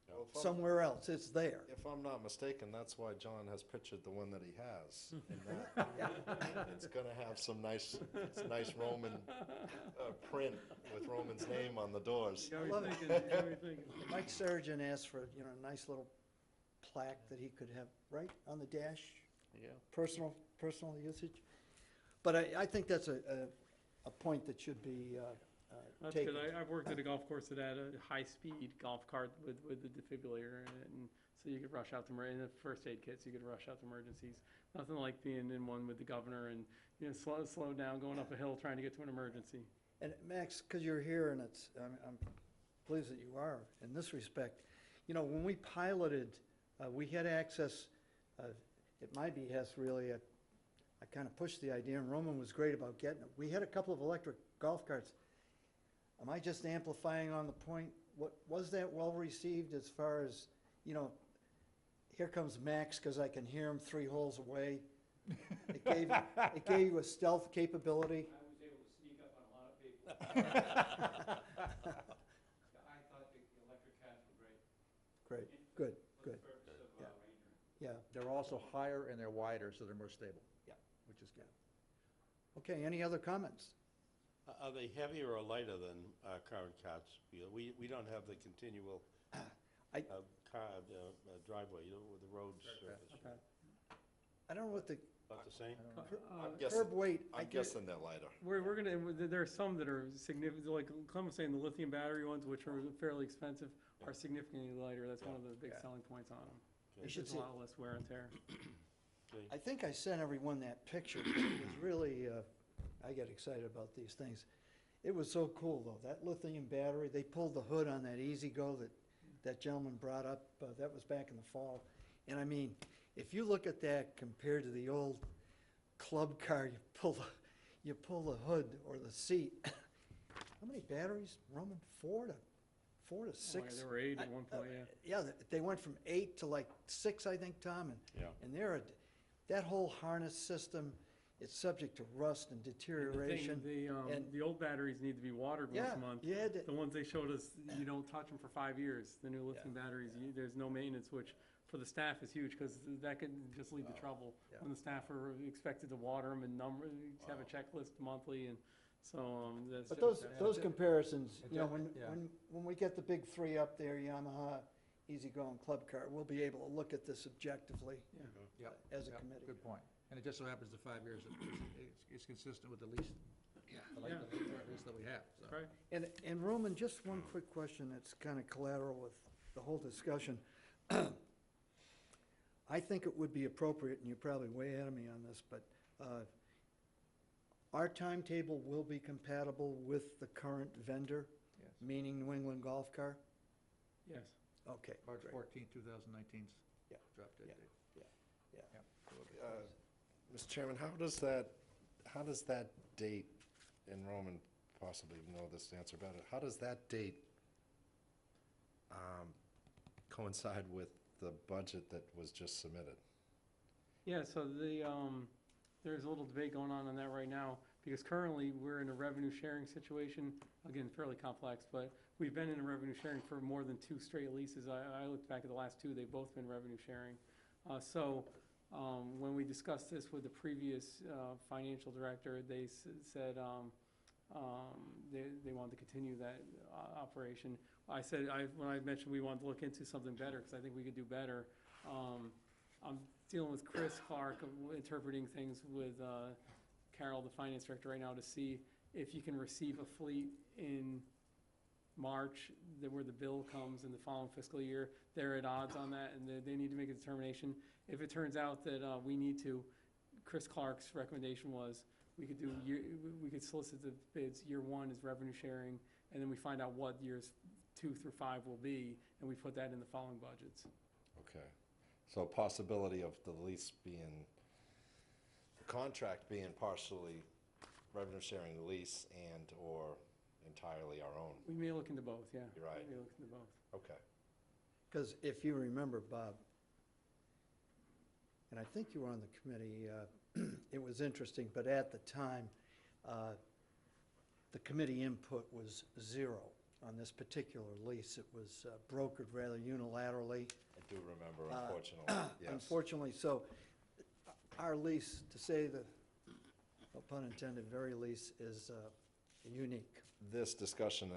Well, if I'm- somewhere else. It's there. If I'm not mistaken, that's why John has pictured the one that he has. And that, it's gonna have some nice Roman print with Roman's name on the doors. You always Love it. thinking, you always thinking. Mike Surgeon asked for, a nice little plaque that he could have right on the dash, Yeah. personal usage. But I think that's a point that should be That's taken. good. I've worked at a golf course that had a high-speed golf cart with the defibrillator in it, and so you could rush out to, in the first aid kits, you could rush out to emergencies. Nothing like being in one with the governor and, slow down, going up a hill, trying to get to an emergency. And Max, because you're here, and I'm pleased that you are in this respect. When we piloted, we had access, at my behest, really, I kind of pushed the idea, and Roman was great about getting it. We had a couple of electric golf carts. Am I just amplifying on the point? Was that well-received as far as, here comes Max, because I can hear him 3 holes away? It gave you a stealth capability. I was able to sneak up on a lot of people. I thought the electric cats were great. Great, good. For the purpose of Yeah. Ranger. Yeah. They're also higher and they're wider, so they're more stable. Yeah. Which is good. Okay, any other comments? Are they heavier or lighter than our current carts? We don't have the continual I- driveway, you know, with the road surface. Okay. I don't know what the About the same? I'm guessing, curb weight, I I'm guess, guessing they're lighter. We're gonna, there are some that are significant, like Clem was saying, the lithium battery ones, which are fairly expensive, are significantly lighter. That's one of the big Yeah. selling points on them. Okay. You should There's see, a lot less wear and tear. Okay. I think I sent everyone that picture, but it was really, I get excited about these things. It was so cool, though, that lithium battery, they pulled the hood on that Easy-Go that gentleman brought up, that was back in the fall. And I mean, if you look at that compared to the old club car, you pull the hood or the seat. How many batteries, Roman? Four to Oh, yeah, 6? there were 8 at one point, yeah. Yeah, they went from 8 to like 6, I think, Tom, Yeah. and that whole harness system, it's subject to rust and And deterioration. and- the old batteries need to be watered once Yeah, a month. you had to, The ones they showed us, you don't touch them for 5 years. The new lithium batteries, there's no maintenance, which for the staff is huge, because that could just lead to trouble. Yeah. When the staff are expected to water them and have a checklist monthly, and so, that's. but those comparisons, It you know, did- yeah. when we get the big three up there, Yamaha, Easy-Go, and Club Car, we'll be able to look at this objectively Yep, as a yep, committee. good point. And it just so happens the 5 years is consistent with the lease, the Yeah. lease that we have, so. Right. And Roman, just one quick question that's kind of collateral with the whole discussion. I think it would be appropriate, and you're probably way ahead of me on this, but our timetable will be compatible with the current vendor, Yes. meaning New England Golf Car? Yes. Okay, March great. 14th, 2019 's Yeah, drop dead yeah. date. Mr. Chairman, how does that date, and Roman possibly know this answer better, how does that date coincide with the budget that was just submitted? Yeah, so there's a little debate going on that right now, because currently, we're in a revenue sharing situation, again, fairly complex, but we've been in a revenue sharing for more than 2 straight leases. I looked back at the last 2, they've both been revenue sharing. When we discussed this with the previous financial director, they said they wanted to continue that operation. I said, when I mentioned we wanted to look into something better, because I think we could do better, I'm dealing with Chris Clark, interpreting things with Carol, the finance director, right now, to see if you can receive a fleet in March, where the bill comes in the following fiscal year. They're at odds on that, and they need to make a determination. If it turns out that we need to, Chris Clark's recommendation was, we could solicit the bids, year 1 is revenue sharing, and then we find out what years 2 through 5 will be, and we put that in the following budgets. Okay, so possibility of the lease being, the contract being partially revenue sharing the lease and/or entirely our own. We may look into both, yeah. You're right. We may look into both. Okay. Because if you remember, Bob, and I think you were on the committee, it was interesting, but at the time, the committee input was 0 on this particular lease. It was brokered rather unilaterally. I do remember, unfortunately, yes. Unfortunately, so our lease, to say the, no pun intended, very least, is unique. This discussion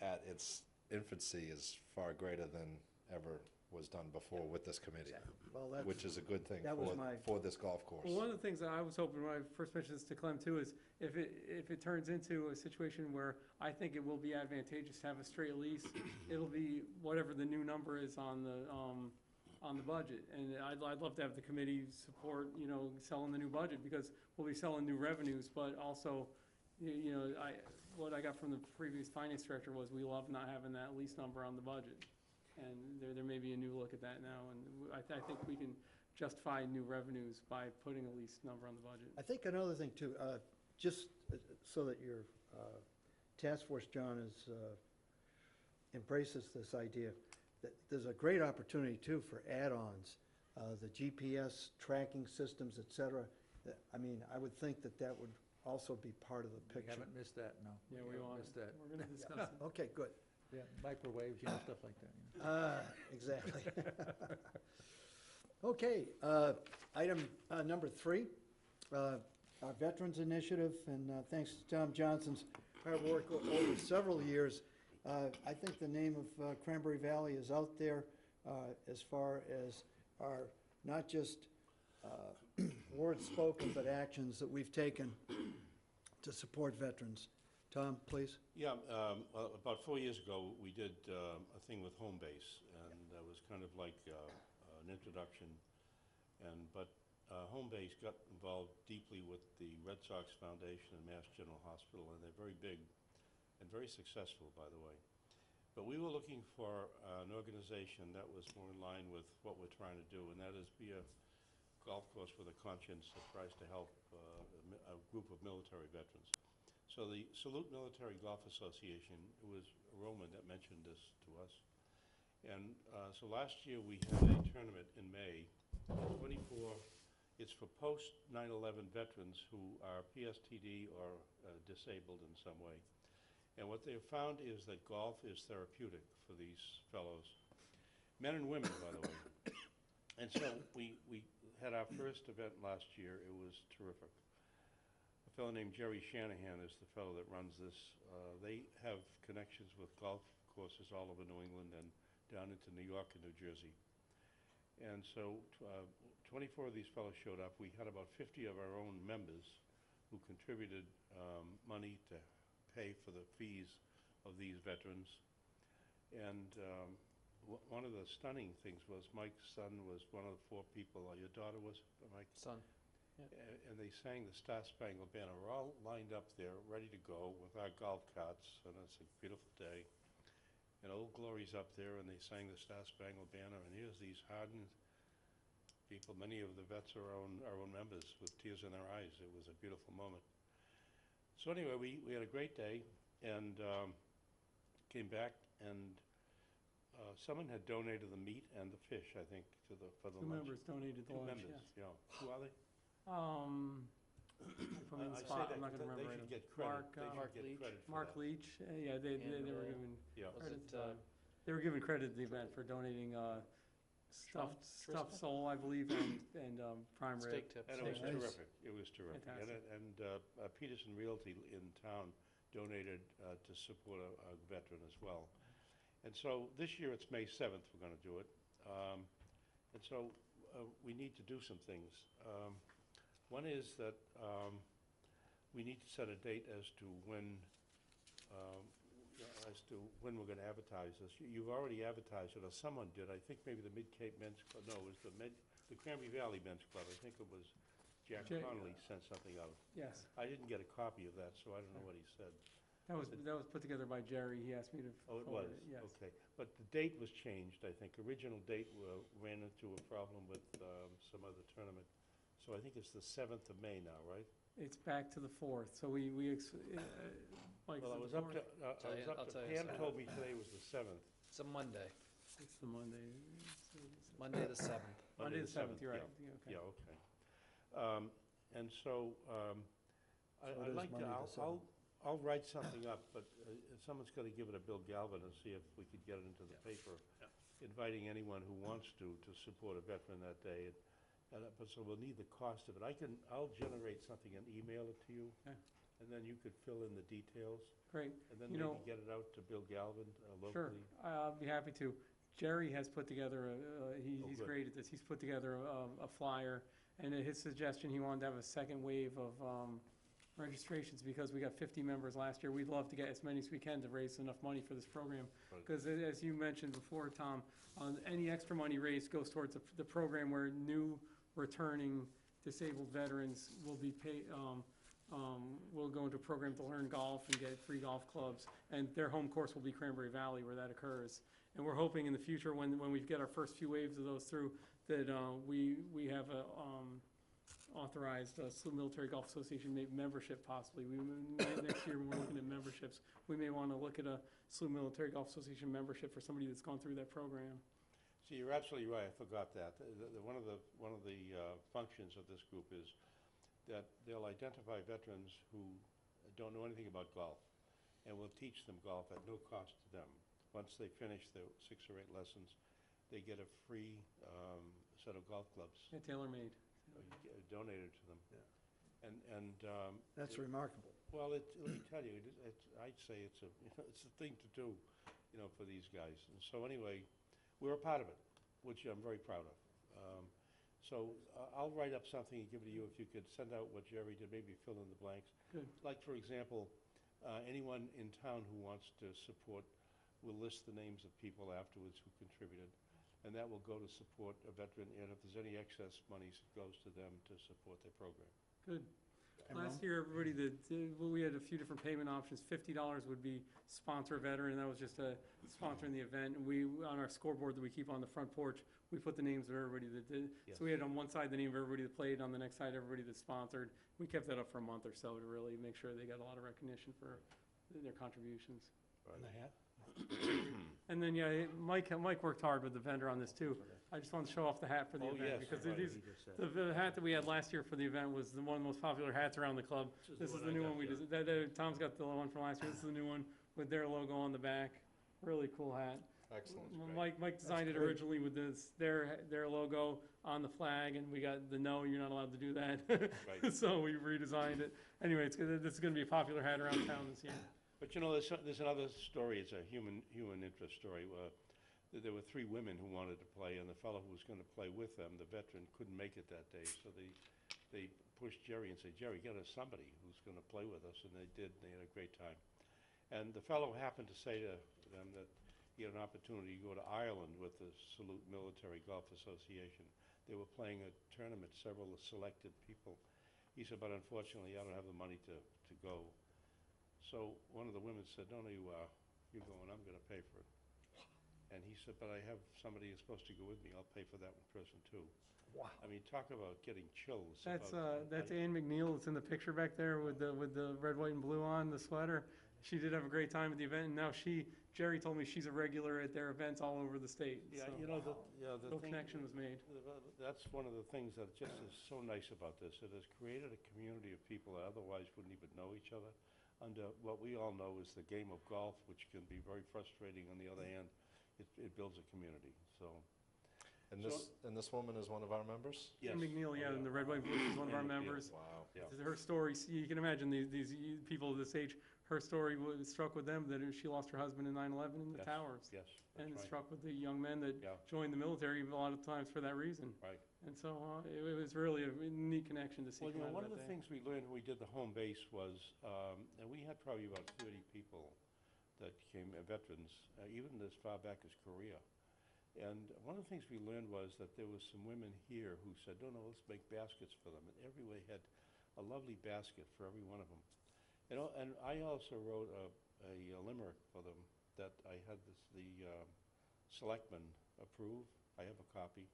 at its infancy is far greater than ever was done before with this committee, Well, that's, which is a good thing that was my- for this golf course. Well, one of the things that I was hoping when I first mentioned this to Clem too is if it turns into a situation where I think it will be advantageous to have a straight lease, it'll be whatever the new number is on the budget. And I'd love to have the committee support, selling the new budget, because we'll be selling new revenues, but also, what I got from the previous finance director was we love not having that lease number on the budget. And there may be a new look at that now, and I think we can justify new revenues by putting a lease number on the budget. I think another thing too, just so that your task force, John, embraces this idea, that there's a great opportunity too for add-ons, the GPS tracking systems, et cetera. I mean, I would think that would also be part of the We picture. haven't missed that, no. Yeah, we haven't want, missed that. we're gonna discuss it. Okay, good. Yeah, microwaves, stuff like that. Exactly. Okay, item number 3, our Veterans Initiative, and thanks to Tom Johnson's hard work over several years. I think the name of Cranberry Valley is out there as far as our, not just words spoken, but actions that we've taken to support veterans. Tom, please. Yeah, well, about 4 years ago, we did a thing with Home Base, and it was kind of like an introduction. But Home Base got involved deeply with the Red Sox Foundation and Mass General Hospital, and they're very big and very successful, by the way. But we were looking for an organization that was more in line with what we're trying to do, and that is be a golf course with a conscience that tries to help a group of military veterans. So the Salute Military Golf Association, it was Roman that mentioned this to us. And so last year we had a tournament in May, 24, it's for post 9/11 veterans who are PSTD or disabled in some way. And what they have found is that golf is therapeutic for these fellows, men and women, by the way. And so we had our first event last year. It was terrific. A fellow named Jerry Shanahan is the fellow that runs this. They have connections with golf courses all over New England and down into New York and New Jersey. And so 24 of these fellows showed up. We had about 50 of our own members who contributed money to pay for the fees of these veterans. And one of the stunning things was Mike's son was one of the 4 people, your daughter was, Mike? Son. And they sang the Star Spangled Banner. We're all lined up there, ready to go with our golf carts, and it's a beautiful day. And Old Glory's up there, and they sang the Star Spangled Banner, and here's these hardened people, many of the vets are our own members with tears in their eyes. It was a beautiful moment. So anyway, we had a great day, and came back, and someone had donated the meat and the fish, I think, for the 2 lunch. members donated the 2 lunch, members, yes. yeah. Who are they? If I'm in the I say spot, that I'm not gonna remember They right should now. get credit. Mark, They should Mark get Leach. credit for Mark that. Leach, yeah, they And, were given Yeah. Was credit. it, They were given credit at the event for donating stuffed Triscuit? sole, I believe, and prime rib. steak tips? And it was Nice. terrific. It was terrific. And Peterson Realty in town donated to support a veteran as well. And so this year it's May 7th we're going to do it. And so we need to do some things. One is that we need to set a date as to when we're going to advertise this. You've already advertised it, or someone did. I think maybe the Mid-Cape Men's Club. No, it was the Cranberry Valley Men's Club. I think it was Jack Connolly sent something out. Yes, I didn't get a copy of that, so I don't know what he said. that was put together by Jerry. He asked me to Oh, it was? forward it, yes. Okay. But the date was changed, I think. Original date ran into a problem with some other tournament. So I think it's the 7th of May now, right? It's back to the 4th, so Mike, Well, I is was it the up to, 4th? I'll tell you Pam something. told me today was the 7th. It's a Monday, It's the Monday. Monday the 7th. Monday the 7th, you're right. Yeah, okay. And so, So it I'd is like to, Monday the 7th. I'll write something up, but someone's got to give it to Bill Galvin and see if we could get it into the paper, inviting anyone who wants to support a veteran that day. But so we'll need the cost of it. I'll generate something and email it to you, Okay. and then you could fill in the details, Great. and then You maybe know- get it out to Bill Galvin Sure, locally. I'll be happy to. Jerry has put together, he's good. great at this, he's put together a flyer, and at his suggestion, he wanted to have a second wave of registrations, because we got 50 members last year. We'd love to get as many as we can to raise enough money for this program. Right. Because as you mentioned before, Tom, any extra money raised goes towards the program where new returning disabled veterans will be paid, will go into a program to learn golf and get free golf clubs, and their home course will be Cranberry Valley where that occurs. And we're hoping in the future, when we get our first few waves of those through, that we have a authorized Salute Military Golf Association membership possibly. Next year, when we're looking at memberships, we may want to look at a Salute Military Golf Association membership for somebody that's gone through that program. See, you're absolutely right. I forgot that. One of the functions of this group is that they'll identify veterans who don't know anything about golf, and we'll teach them golf at no cost to them. Once they finish their 6 or 8 lessons, they get a free set of golf clubs Yeah, tailor-made. donated to them. That's remarkable. Well, let me tell you, I'd say it's a, it's a thing to do, for these guys. And so anyway, we're a part of it, which I'm very proud of. I'll write up something and give it to you if you could send out what Jerry did, maybe fill in the blanks. Good. Like, for example, anyone in town who wants to support, we'll list the names of people afterwards who contributed. And that will go to support a veteran, and if there's any excess monies, it goes to them to support their program. Good. And Last year, everybody well, we had a few different payment options. $50 would be sponsor a veteran, that was just sponsoring the event. And we, on our scoreboard that we keep on the front porch, we put the names of everybody that did. Yes. So we had on one side the name of everybody that played, on the next side everybody that sponsored. We kept that up for a month or so to really make sure they got a lot of recognition for their contributions. And the hat? And then, yeah, Mike worked hard with the vendor on this too. I just wanted to show off the hat for the Oh, event, yes, because right, these, he just said. the hat that we had last year for the event was one of the most popular hats around the club. This is the new one we just, Tom's got the one from last year, this is the new one with their logo on the back. Really cool hat. Excellent. Mike designed it great. originally with their logo on the flag, and we got the no, you're not allowed to do that. Right. So we redesigned it. Anyway, this is gonna be a popular hat around town this year. But there's another story, it's a human interest story. There were 3 women who wanted to play, and the fellow who was going to play with them, the veteran, couldn't make it that day. So they pushed Jerry and said, Jerry, get us somebody who's going to play with us. And they did, they had a great time. And the fellow happened to say to them that he had an opportunity to go to Ireland with the Salute Military Golf Association. They were playing a tournament, several selected people. He said, but unfortunately, I don't have the money to go. So one of the women said, no, you're going, I'm going to pay for it. And he said, but I have somebody who's supposed to go with me, I'll pay for that one person too. Wow. I mean, talk about getting chills. That's about- Ann McNeil. It's in the picture back there with the red, white, and blue on the sweater. She did have a great time at the event, and now Jerry told me she's a regular at their events all over the state. Yeah, so the no thing. connection was made. That's one of the things that just is so nice about this. It has created a community of people that otherwise wouldn't even know each other under what we all know is the game of golf, which can be very frustrating. On the other hand, it builds a community, so. And this woman is one of our members? Ann McNeil, yeah, and the red, white, and blue is one of our Ann McNeil. members. Wow. Yeah. Her story, you can imagine these people of this age, her story struck with them that she lost her husband in 9/11 in the Yes, towers. Yes, And it that's right, struck with the young men that Yeah. joined the military a lot of times for that reason. right. And so it was really a neat connection to see Well, come out one of of that the day. things we learned when we did the home base was, and we had probably about 30 people that came, veterans, even as far back as Korea. And one of the things we learned was that there was some women here who said, no, let's make baskets for them. And everybody had a lovely basket for every one of them. And I also wrote a limerick for them that I had the selectmen approve. I have a copy.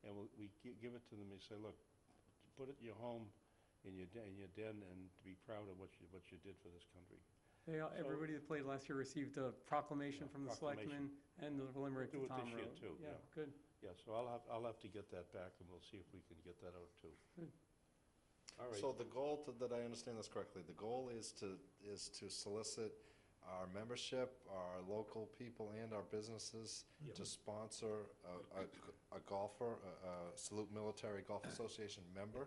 And we give it to them and say, look, put it in your home, in your den, and be proud of what you did for this country. Everybody that played last year received a proclamation Yeah, from the selectmen and the limerick We'll do that it Tom this year wrote. too, Yeah, yeah. good. Yeah, so I'll have to get that back, and we'll see if we can get that out too. Good. All right. So the goal, that I understand this correctly, the goal is to solicit our membership, our local people and our businesses to sponsor a golfer, a Salute Military Golf Association member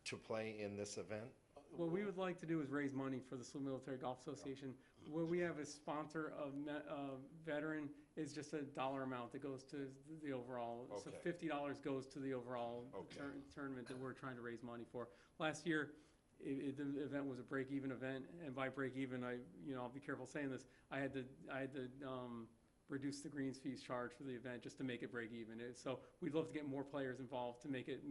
to play in this event? What we would like to do is raise money for the Salute Military Golf Association. Where we have a sponsor of veteran is just a dollar amount that goes to the overall. So Okay. $50 goes to the overall Okay. tournament that we're trying to raise money for. Last year, the event was a break-even event, and by break-even, I'll be careful saying this, I had to reduce the greens fees charged for the event just to make it break-even. So we'd love to get more players involved to make it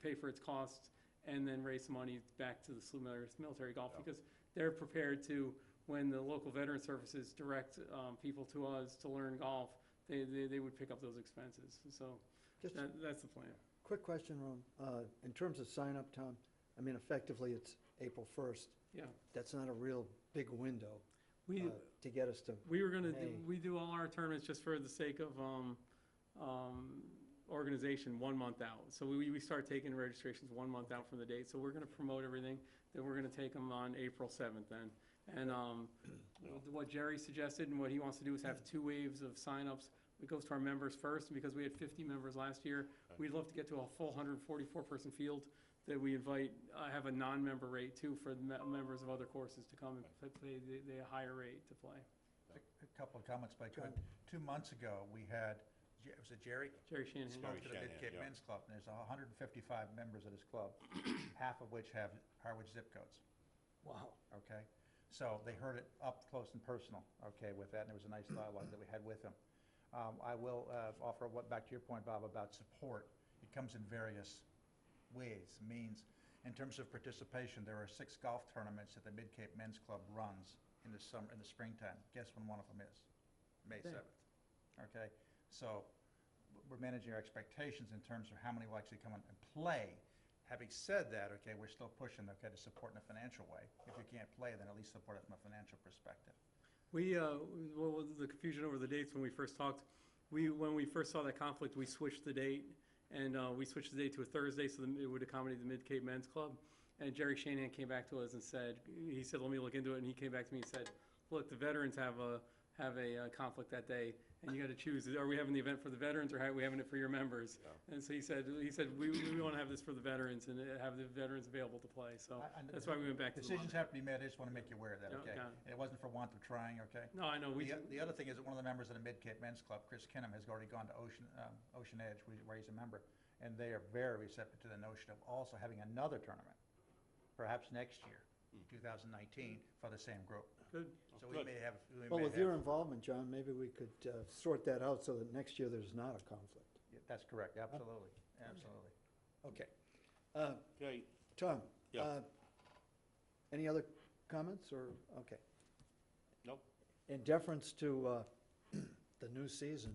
pay for its costs, and then raise some money back to the Salute Military Golf, because they're prepared to, when the local veteran services direct people to us to learn golf, they would pick up those expenses. So Just that's the plan. quick question, Ron. In terms of sign-up, Tom, I mean, effectively, it's April 1st. Yeah. That's not a real big window We, to get us to, we were gonna, May. we do all our tournaments just for the sake of organization 1 month out. So we start taking registrations 1 month out from the date. So we're gonna promote everything, then we're gonna take them on April 7th then. And what Jerry suggested and what he wants to do is have 2 waves of signups. It goes to our members first, because we had 50 members last year. We'd love to get to a full 144-person field that we invite, have a non-member rate too for members of other courses to come and pay the higher rate to play. A couple of comments, if I could. 2 months ago, we had, was it Jerry? Jerry Shanahan. Spoke to the Shanahan, Mid-Cape yeah. Men's Club, and there's 155 members of this club, half of which have Harwich zip codes, Wow. okay? So they heard it up close and personal, okay, with that, and there was a nice dialogue that we had with them. I will offer back to your point, Bob, about support. It comes in various ways, means. In terms of participation, there are 6 golf tournaments that the Mid-Cape Men's Club runs in the springtime. Guess when one of them is? May 7th, okay? So we're managing our expectations in terms of how many will actually come in and play. Having said that, okay, we're still pushing, okay, to support in a financial way. If you can't play, then at least support it from a financial perspective. What was the confusion over the dates when we first talked? When we first saw that conflict, we switched the date, and we switched the date to a Thursday so that it would accommodate the Mid-Cape Men's Club. And Jerry Shanahan came back to us and said, he said, let me look into it, and he came back to me and said, look, the veterans have a conflict that day, and you got to choose. Are we having the event for the veterans, or are we having it for your members? Yeah. And so he said we want to have this for the veterans and have the veterans available to play. So that's why we went back to the Decisions have to be made. I just want to make you aware of that, Yeah, okay? got it. And it wasn't for want of trying, okay? No, I know. The other thing is that one of the members of the Mid-Cape Men's Club, Chris Kinham, has already gone to Ocean Edge, where he's a member, and they are very receptive to the notion of also having another tournament, perhaps next year, 2019, for the same group. Good. So we Good. may have. Well, with your involvement, John, maybe we could sort that out so that next year there's not a conflict. Yeah, that's correct, absolutely, absolutely. Okay. Okay, Tom? Yeah. Any other comments, or, okay. nope. In deference to the new season,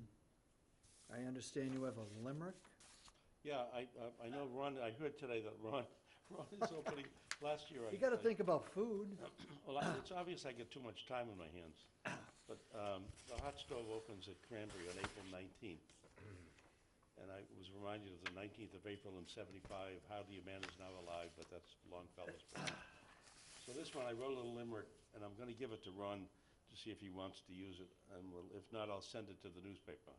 I understand you have a limerick? Yeah, I know Ron, I heard today that Ron is opening, last year You gotta think about food. Well, it's obvious I get too much time on my hands, but the hot stove opens at Cranberry on April 19th. And I was reminded of the 19th of April in '75, hardly a man is now alive, but that's Longfellow's book. So this one, I wrote a little limerick, and I'm gonna give it to Ron to see if he wants to use it, and if not, I'll send it to the newspaper.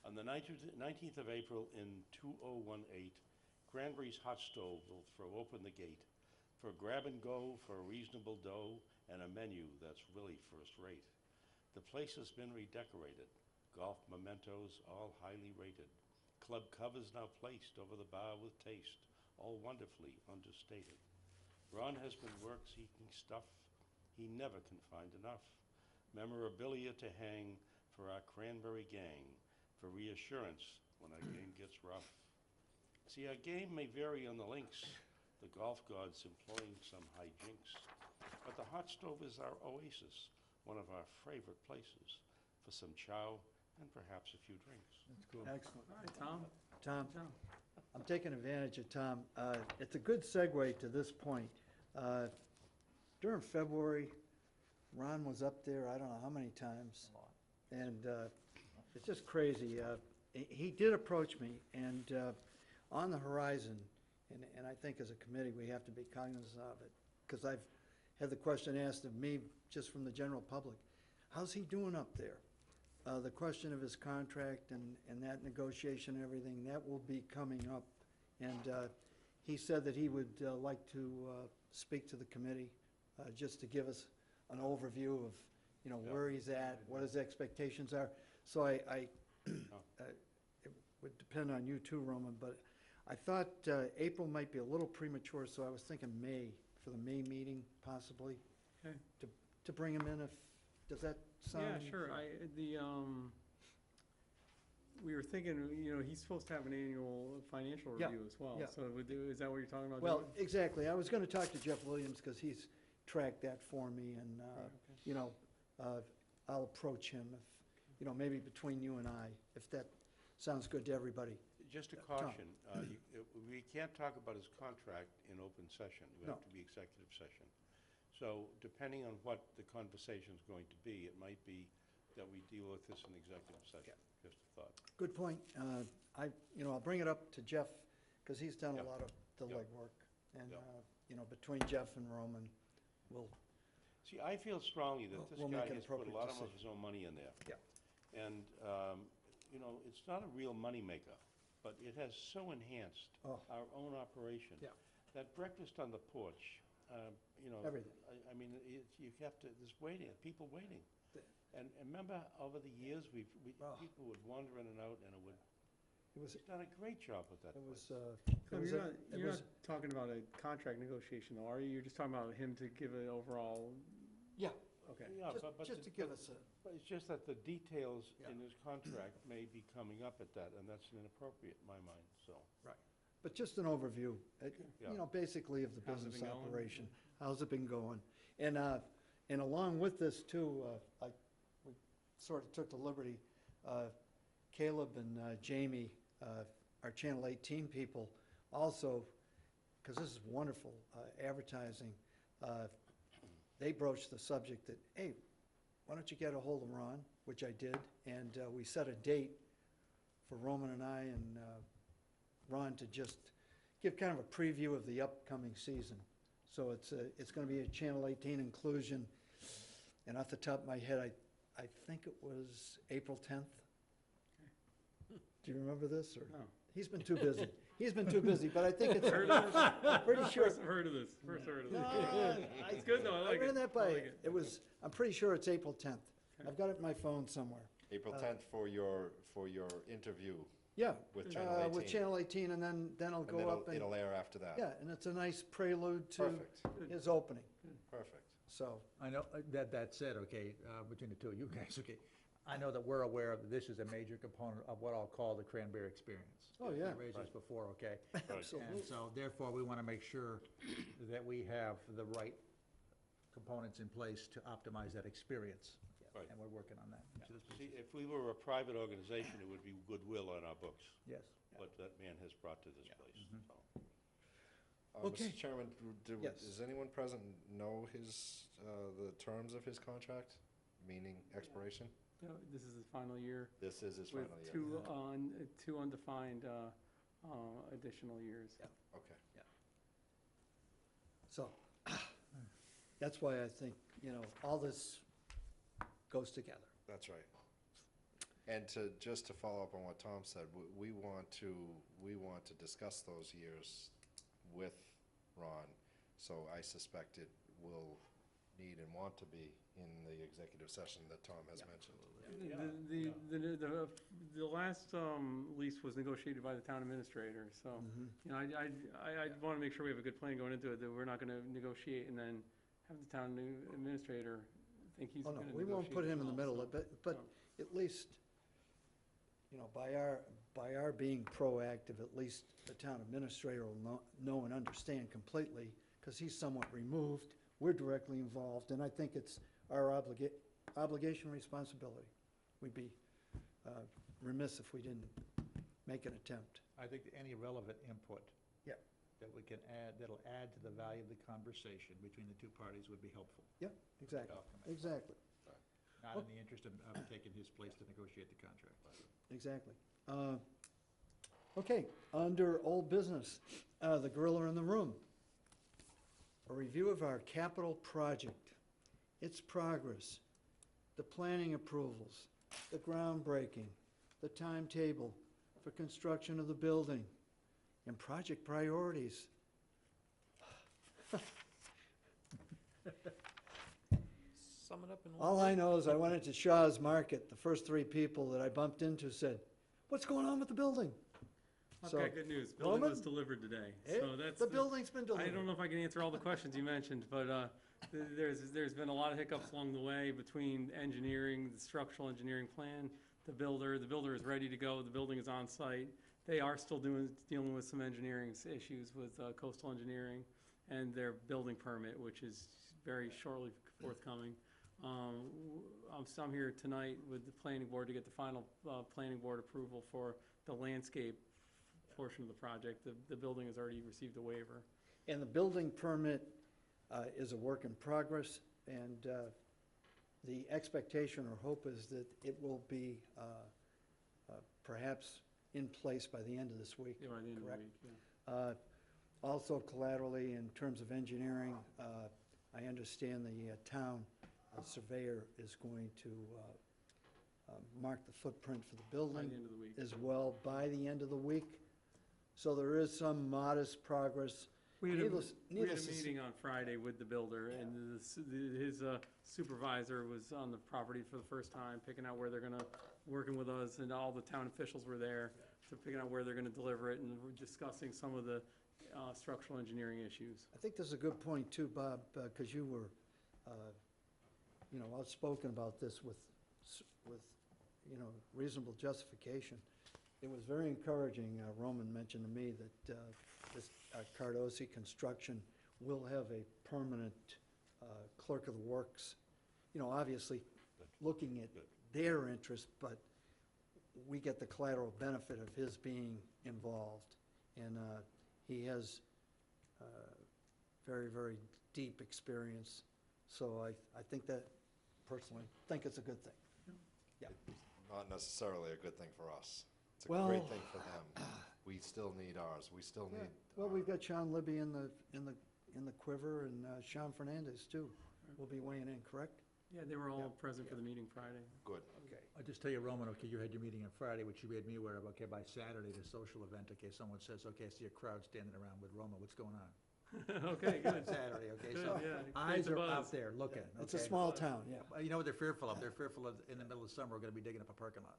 On the 19th of April in 2018, Cranberry's hot stove will throw open the gate for grab and go for a reasonable dough and a menu that's really first rate. The place has been redecorated, golf mementos all highly rated. Club covers now placed over the bar with taste, all wonderfully understated. Ron has been work-seeking stuff he never can find enough. Memorabilia to hang for our Cranberry gang, for reassurance when our game gets rough. See, our game may vary on the links, the golf gods employing some hijinks, but the hot stove is our oasis, one of our favorite places, for some chow and perhaps a few drinks. That's cool. Excellent. All right, Tom. Tom, Tom. I'm taking advantage of Tom. It's a good segue to this point. During February, Ron was up there, I don't know how many times, and it's just crazy. He did approach me, and on the horizon, and I think as a committee, we have to be cognizant of it, because I've had the question asked of me just from the general public, how's he doing up there? The question of his contract and that negotiation and everything, that will be coming up. And he said that he would like to speak to the committee, just to give us an overview of, you know, where he's at, what his expectations are. So it would depend on you too, Roman, but I thought April might be a little premature, so I was thinking May, for the May meeting possibly, Okay. to bring him in if, does that sound? Yeah, sure. We were thinking, you know, he's supposed to have an annual financial Yeah, review as well. yeah. So is that what you're talking about? Well, doing? exactly. I was going to talk to Jeff Williams because he's tracked that for me, and, you know, I'll approach him if, you know, maybe between you and I, if that sounds good to everybody. Just a Tom. caution, we can't talk about his contract in open session. We No. have to be executive session. So depending on what the conversation's going to be, it might be that we deal with this in executive session. Just a thought. Good point. You know, I'll bring it up to Jeff because he's done a Yep. lot of the Yep. legwork. And, Yep. you know, between Jeff and Roman, we'll, See, I feel strongly that this We'll guy make an has put a appropriate lot of decision. his own money in there. Yeah. And, you know, it's not a real moneymaker. but it has so enhanced Oh. our own operation. Yeah. That breakfast on the porch, you know. Everything. I mean, you have to, there's waiting, people waiting. The- And remember, over the years, Oh. people would wander in and out, and It was, he's done a great job with that it place. was, So it was, you're a- not, it you're was, not talking about a contract negotiation though, are you? You're just talking about him to give an overall, yeah, okay. Yeah, just to give us a, But it's just that the details Yeah. in his contract may be coming up at that, and that's inappropriate in my mind, so. but just an overview, Yeah. you know, basically of the How's it business been going? operation. How's it been going? And along with this too, we sort of took the liberty, Caleb and Jamie, our Channel 18 people, also, because this is wonderful advertising, they broached the subject that, hey, why don't you get a hold of Ron, which I did, and we set a date for Roman and I and Ron to just give kind of a preview of the upcoming season. So it's going to be a Channel 18 inclusion, and off the top of my head, I think it was April 10th. Do you remember this, or? No. He's been too busy. He's been too busy, but I think it's, Heard of this? I'm pretty sure. First I've heard of this, first heard of No, this. It's good though, I like it. I ran that I by, like it. it was, I'm pretty sure it's April 10th. Okay. I've got it in my phone somewhere. April 10th for your interview Yeah. with Channel 18. With Channel 18, and then it'll And go then up and, it'll air after that. yeah, and it's a nice prelude to Perfect, his opening, perfect. so. I know, that said, okay, between the two of you guys, okay, I know that we're aware that this is a major component of what I'll call the Cranberry experience. Oh, yeah. We raised this before, okay? Absolutely. And so therefore, we want to make sure that we have the right components in place to optimize that experience. Right. And we're working on that. each of the See, pieces. if we were a private organization, it would be goodwill on our books, Yes. what that man has brought to this place, Mm-hmm. so. Okay. Mr. Chairman, Yes. does anyone present know the terms of his contract, meaning expiration? Yeah, this is his final year This is his with final year. two undefined additional years. Okay. So, that's why I think, you know, all this goes together. That's right. And just to follow up on what Tom said, we want to discuss those years with Ron, so I suspect it will need and want to be in the executive session that Tom has mentioned. The last lease was negotiated by the town administrator, so, you know, I want to make sure we have a good plan going into it, that we're not going to negotiate and then have the town administrator think he's Oh, going no, to we negotiate. won't put him in the as middle, well, but so. at least, you know, by our being proactive, at least the town administrator will know and understand completely, because he's somewhat removed, we're directly involved, and I think it's our obligation and responsibility. We'd be remiss if we didn't make an attempt. I think that any relevant input. Yeah. That we can add, that'll add to the value of the conversation between the two parties would be helpful. Yeah, exactly, Outcome. exactly, Not in the interest of taking his place to negotiate the contract. exactly. Okay, under old business, the gorilla in the room. A review of our capital project, its progress, the planning approvals, the groundbreaking, the timetable for construction of the building, and project priorities. Sum it up in one. All I know is I went into Shaw's Market, the first three people that I bumped into said, "What's going on with the building?" I've So, got good news, building Roman? was delivered today, Eh, so that's. The building's been I delivered. don't know if I can answer all the questions you mentioned, but there's been a lot of hiccups along the way between engineering, the structural engineering plan, the builder. The builder is ready to go, the building is on site. They are still dealing with some engineering issues with coastal engineering and their building permit, which is very shortly forthcoming. I'm here tonight with the planning board to get the final planning board approval for the landscape portion of the project. The building has already received a waiver. And the building permit is a work in progress, and the expectation or hope is that it will be perhaps in place by the end of this week. Yeah, by the end of the Correct. week, yeah. Also collaterally, in terms of engineering, I understand the town surveyor is going to mark the footprint for the By building the end of the week. as well by the end of the week. So there is some modest progress. We had Needless a to say- meeting on Friday with the builder, and his supervisor was on the property for the first time, picking out where they're gonna, working with us, and all the town officials were there, to picking out where they're gonna deliver it, and we're discussing some of the structural engineering issues. I think this is a good point too, Bob, because you were, outspoken about this with, reasonable justification. It was very encouraging. Roman mentioned to me that this Cardosi Construction will have a permanent clerk of the works, obviously looking at their interest, but we get the collateral benefit of his being involved. And he has very, very deep experience. So I think that, personally, think it's a good thing. Not necessarily a good thing for us. It's a Well- great thing for them. We still need ours. We still Yeah. need. Well, we've got Sean Libby in the quiver, and Sean Fernandez too will be weighing in, correct? Yeah, they were all Yeah. present for the meeting Friday. Good. Okay. I'll just tell you, Roman, okay, you had your meeting on Friday, which you made me aware of, okay, by Saturday, the social event, okay, someone says, okay, I see a crowd standing around with Roman, what's going on? Okay, good. Saturday, okay, Good, so yeah. It eyes creates a are buzz. out there looking, It's a okay? small town, yeah. You know what they're fearful of? They're fearful of, in the middle of summer, we're gonna be digging up a parking lot.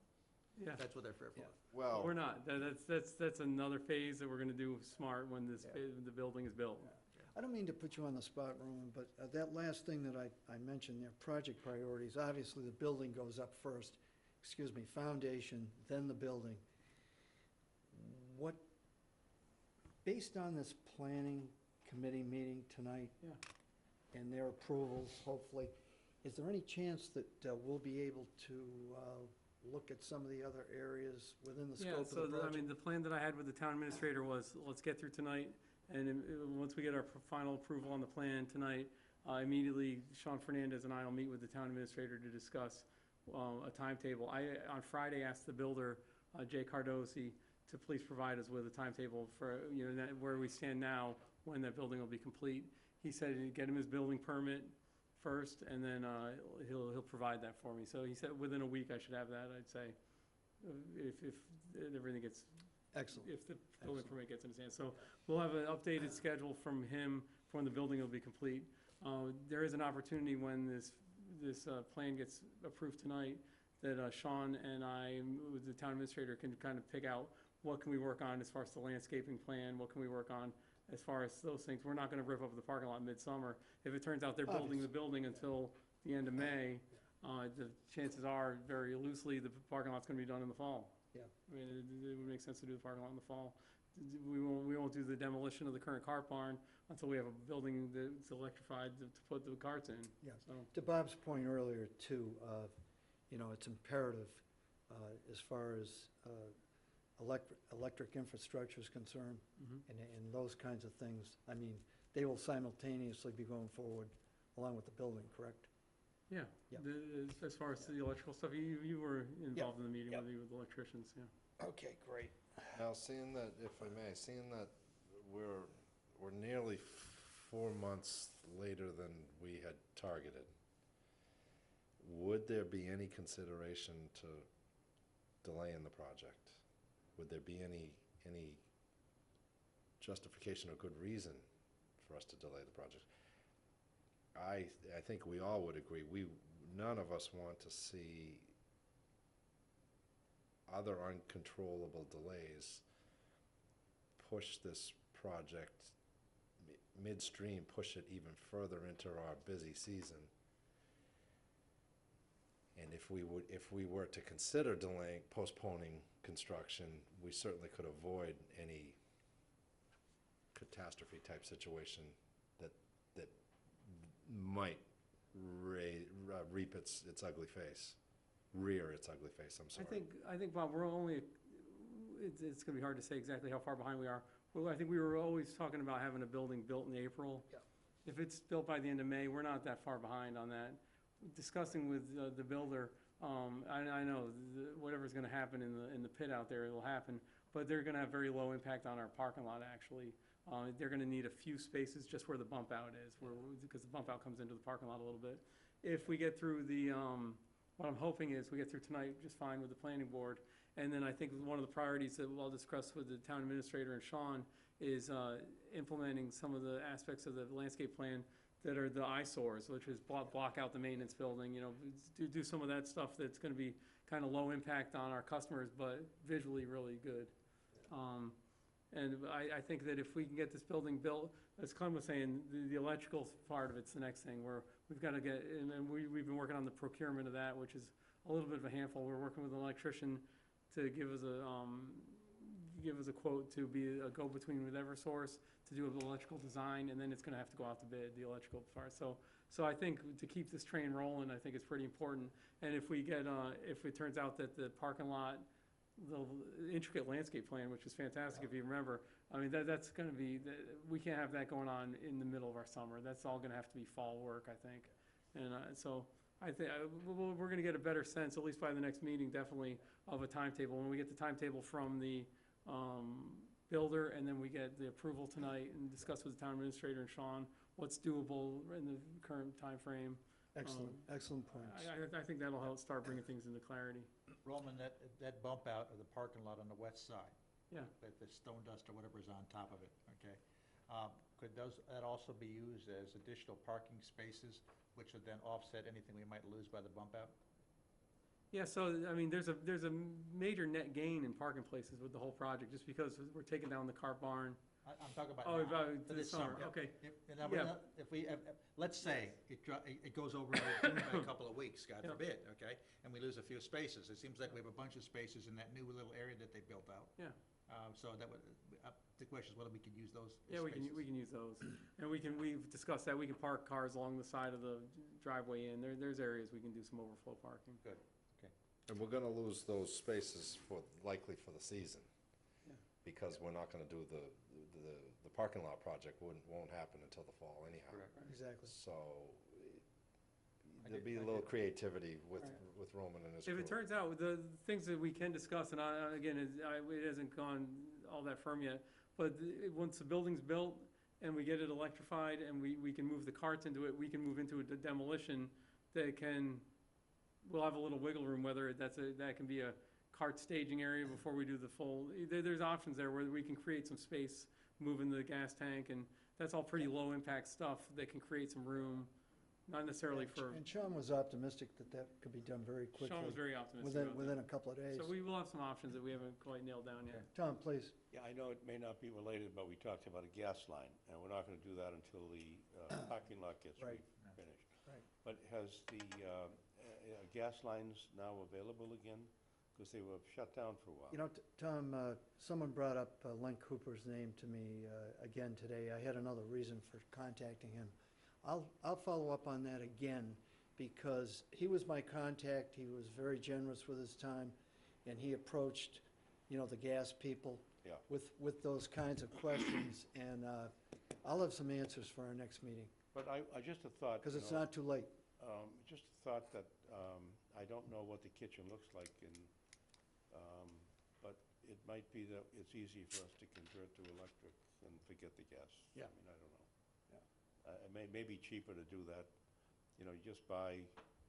Yeah. That's what they're fearful of. But we're Well, not. That's another phase that we're gonna do smart when the building is built. I don't mean to put you on the spot, Roman, but that last thing that I mentioned there, project priorities, obviously the building goes up first, foundation, then the building. What, based on this planning committee meeting tonight? Yeah. And their approvals, hopefully, is there any chance that we'll be able to look at some of the other areas within the Yeah, scope of the so, project? the plan that I had with the town administrator was, let's get through tonight, and once we get our final approval on the plan tonight, immediately Sean Fernandez and I will meet with the town administrator to discuss a timetable. On Friday, asked the builder, Jay Cardosi, to please provide us with a timetable for, where we stand now, when that building will be complete. He said he'd get him his building permit first, and then he'll provide that for me. So he said within a week I should have that, I'd say, if everything gets, Excellent. if the building permit gets in his hands. So we'll have an updated schedule from him for when the building will be complete. There is an opportunity when this plan gets approved tonight, that Sean and I, with the town administrator, can kind of pick out what can we work on as far as the landscaping plan, what can we work on as far as those things. We're not gonna rip up the parking lot midsummer. If it turns out they're building the building until the end of May, the chances are, very loosely, the parking lot's gonna be done in the fall. Yeah. I mean, it would make sense to do the parking lot in the fall. We won't do the demolition of the current cart barn until we have a building that's electrified to put the carts in. Yeah. So, To Bob's point earlier, too, it's imperative as far as electric infrastructure is concerned, mhm. and those kinds of things. I mean, they will simultaneously be going forward along with the building, correct? Yeah, Yeah. as far as the electrical stuff, you were involved in the meeting yeah. with the electricians, yeah. Okay, great. now, seeing that, if I may, seeing that we're nearly 4 months later than we had targeted, would there be any consideration to delaying the project? Would there be any justification or good reason for us to delay the project? I think we all would agree, none of us want to see other uncontrollable delays push this project midstream, push it even further into our busy season. And if we were to consider delaying, postponing construction, we certainly could avoid any catastrophe type situation that might reap its ugly face, rear its ugly face, I'm sorry. I think, Bob, we're only, it's gonna be hard to say exactly how far behind we are. Well, I think we were always talking about having a building built in April. Yeah. If it's built by the end of May, we're not that far behind on that. Discussing with the builder, I know whatever's gonna happen in the pit out there, it'll happen, but they're gonna have very low impact on our parking lot, actually. They're gonna need a few spaces just where the bump out is, because the bump out comes into the parking lot a little bit. If we get through what I'm hoping is we get through tonight just fine with the planning board. And then I think one of the priorities that I'll discuss with the town administrator and Sean is implementing some of the aspects of the landscape plan that are the eyesores, which is block out the maintenance building, do some of that stuff that's gonna be kind of low impact on our customers, but visually really good. And I think that if we can get this building built, as Clem was saying, the electrical part of it's the next thing, where we've got to get, and then we've been working on the procurement of that, which is a little bit of a handful. We're working with an electrician to give us a quote to be a go-between with Eversource to do an electrical design, and then it's gonna have to go out to bid, the electrical part. So I think to keep this train rolling, I think it's pretty important. And if we get, if it turns out that the parking lot, the intricate landscape plan, which is fantastic, if you remember, I mean, that's gonna be, we can't have that going on in the middle of our summer. That's all gonna have to be fall work, I think. And so I think, we're gonna get a better sense, at least by the next meeting, definitely, of a timetable. When we get the timetable from the builder, and then we get the approval tonight and discuss with the town administrator and Sean what's doable in the current timeframe. Excellent points. I think that'll help start bringing things into clarity. Roman, that bump out of the parking lot on the west side, Yeah. the stone dust or whatever is on top of it, okay? Could that also be used as additional parking spaces, which would then offset anything we might lose by the bump out? Yeah, so, I mean, there's a major net gain in parking places with the whole project, just because we're taking down the cart barn. I'm talking about Oh, now, about for this this summer. summer, okay. Let's say it goes over in a couple of weeks, God Yeah. forbid, okay? And we lose a few spaces. It seems like we have a bunch of spaces in that new little area that they built out. Yeah. So that would, the question is whether we could use those Yeah, spaces. we can use those. And we've discussed that, we can park cars along the side of the driveway in, there's areas we can do some overflow parking. Good, okay. And we're gonna lose those spaces likely for the season. Yeah. Because we're not gonna do the parking lot project won't happen until the fall anyhow. Correct. Exactly. So there'll be a little creativity with Roman and his crew. If it turns out, the things that we can discuss, and again, it hasn't gone all that firm yet, but once the building's built and we get it electrified and we can move the carts into it, we can move into a demolition we'll have a little wiggle room, whether that can be a cart staging area before we do the full, there's options there where we can create some space, move into the gas tank, and that's all pretty low impact stuff that can create some room, not necessarily for. And Sean was optimistic that could be done very quickly. Sean was very optimistic about that. Within a couple of days. So we will have some options that we haven't quite nailed down yet. Tom, please. Yeah, I know it may not be related, but we talked about a gas line, and we're not gonna do that until the parking lot gets Right. finished. Right. But has the gas lines now available again? Because they were shut down for a while. Tom, someone brought up Len Cooper's name to me again today. I had another reason for contacting him. I'll follow up on that again, because he was my contact. He was very generous with his time, and he approached, the gas people Yeah. with those kinds of questions, and I'll have some answers for our next meeting, But I just a thought. because it's not too late. Just a thought that, I don't know what the kitchen looks like but it might be that it's easy for us to convert to electric and forget the gas. Yeah. I mean, I don't know. It may be cheaper to do that, you just buy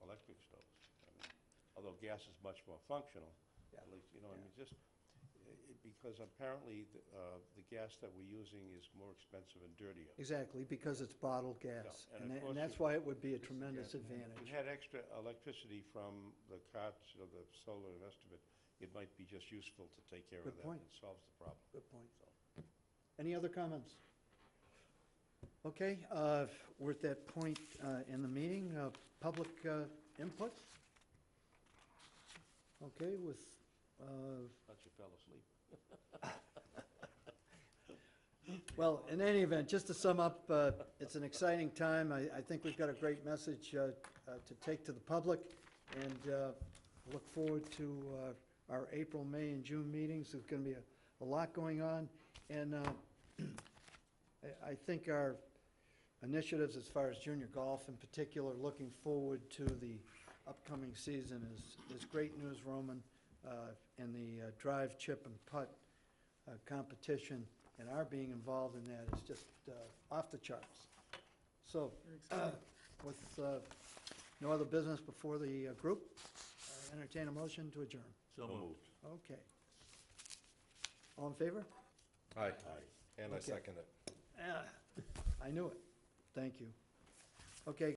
electric stoves. I mean, although gas is much more functional, at least, I mean, because apparently the gas that we're using is more expensive and dirtier. Exactly, because it's bottled gas, Yeah, and of and course that's you- why it would be a tremendous If advantage. we had extra electricity from the carts or the solar and the rest of it, it might be just useful to take care of Good that. point. It solves the problem. Good point. Any other comments? Okay, we're at that point in the meeting, public input. Okay, with, Thought you fell asleep. well, in any event, just to sum up, it's an exciting time. I think we've got a great message to take to the public, and look forward to our April, May, and June meetings. There's going to be a lot going on, and I think our initiatives as far as junior golf in particular, looking forward to the upcoming season is great news, Roman, and the drive, chip, and putt competition, and our being involved in that is just off the charts. So, Very exciting. with no other business before the group, entertain a motion to adjourn. So moved. Okay. All in favor? Aye. Aye. And I Okay. second it. I knew it. Thank you. Okay.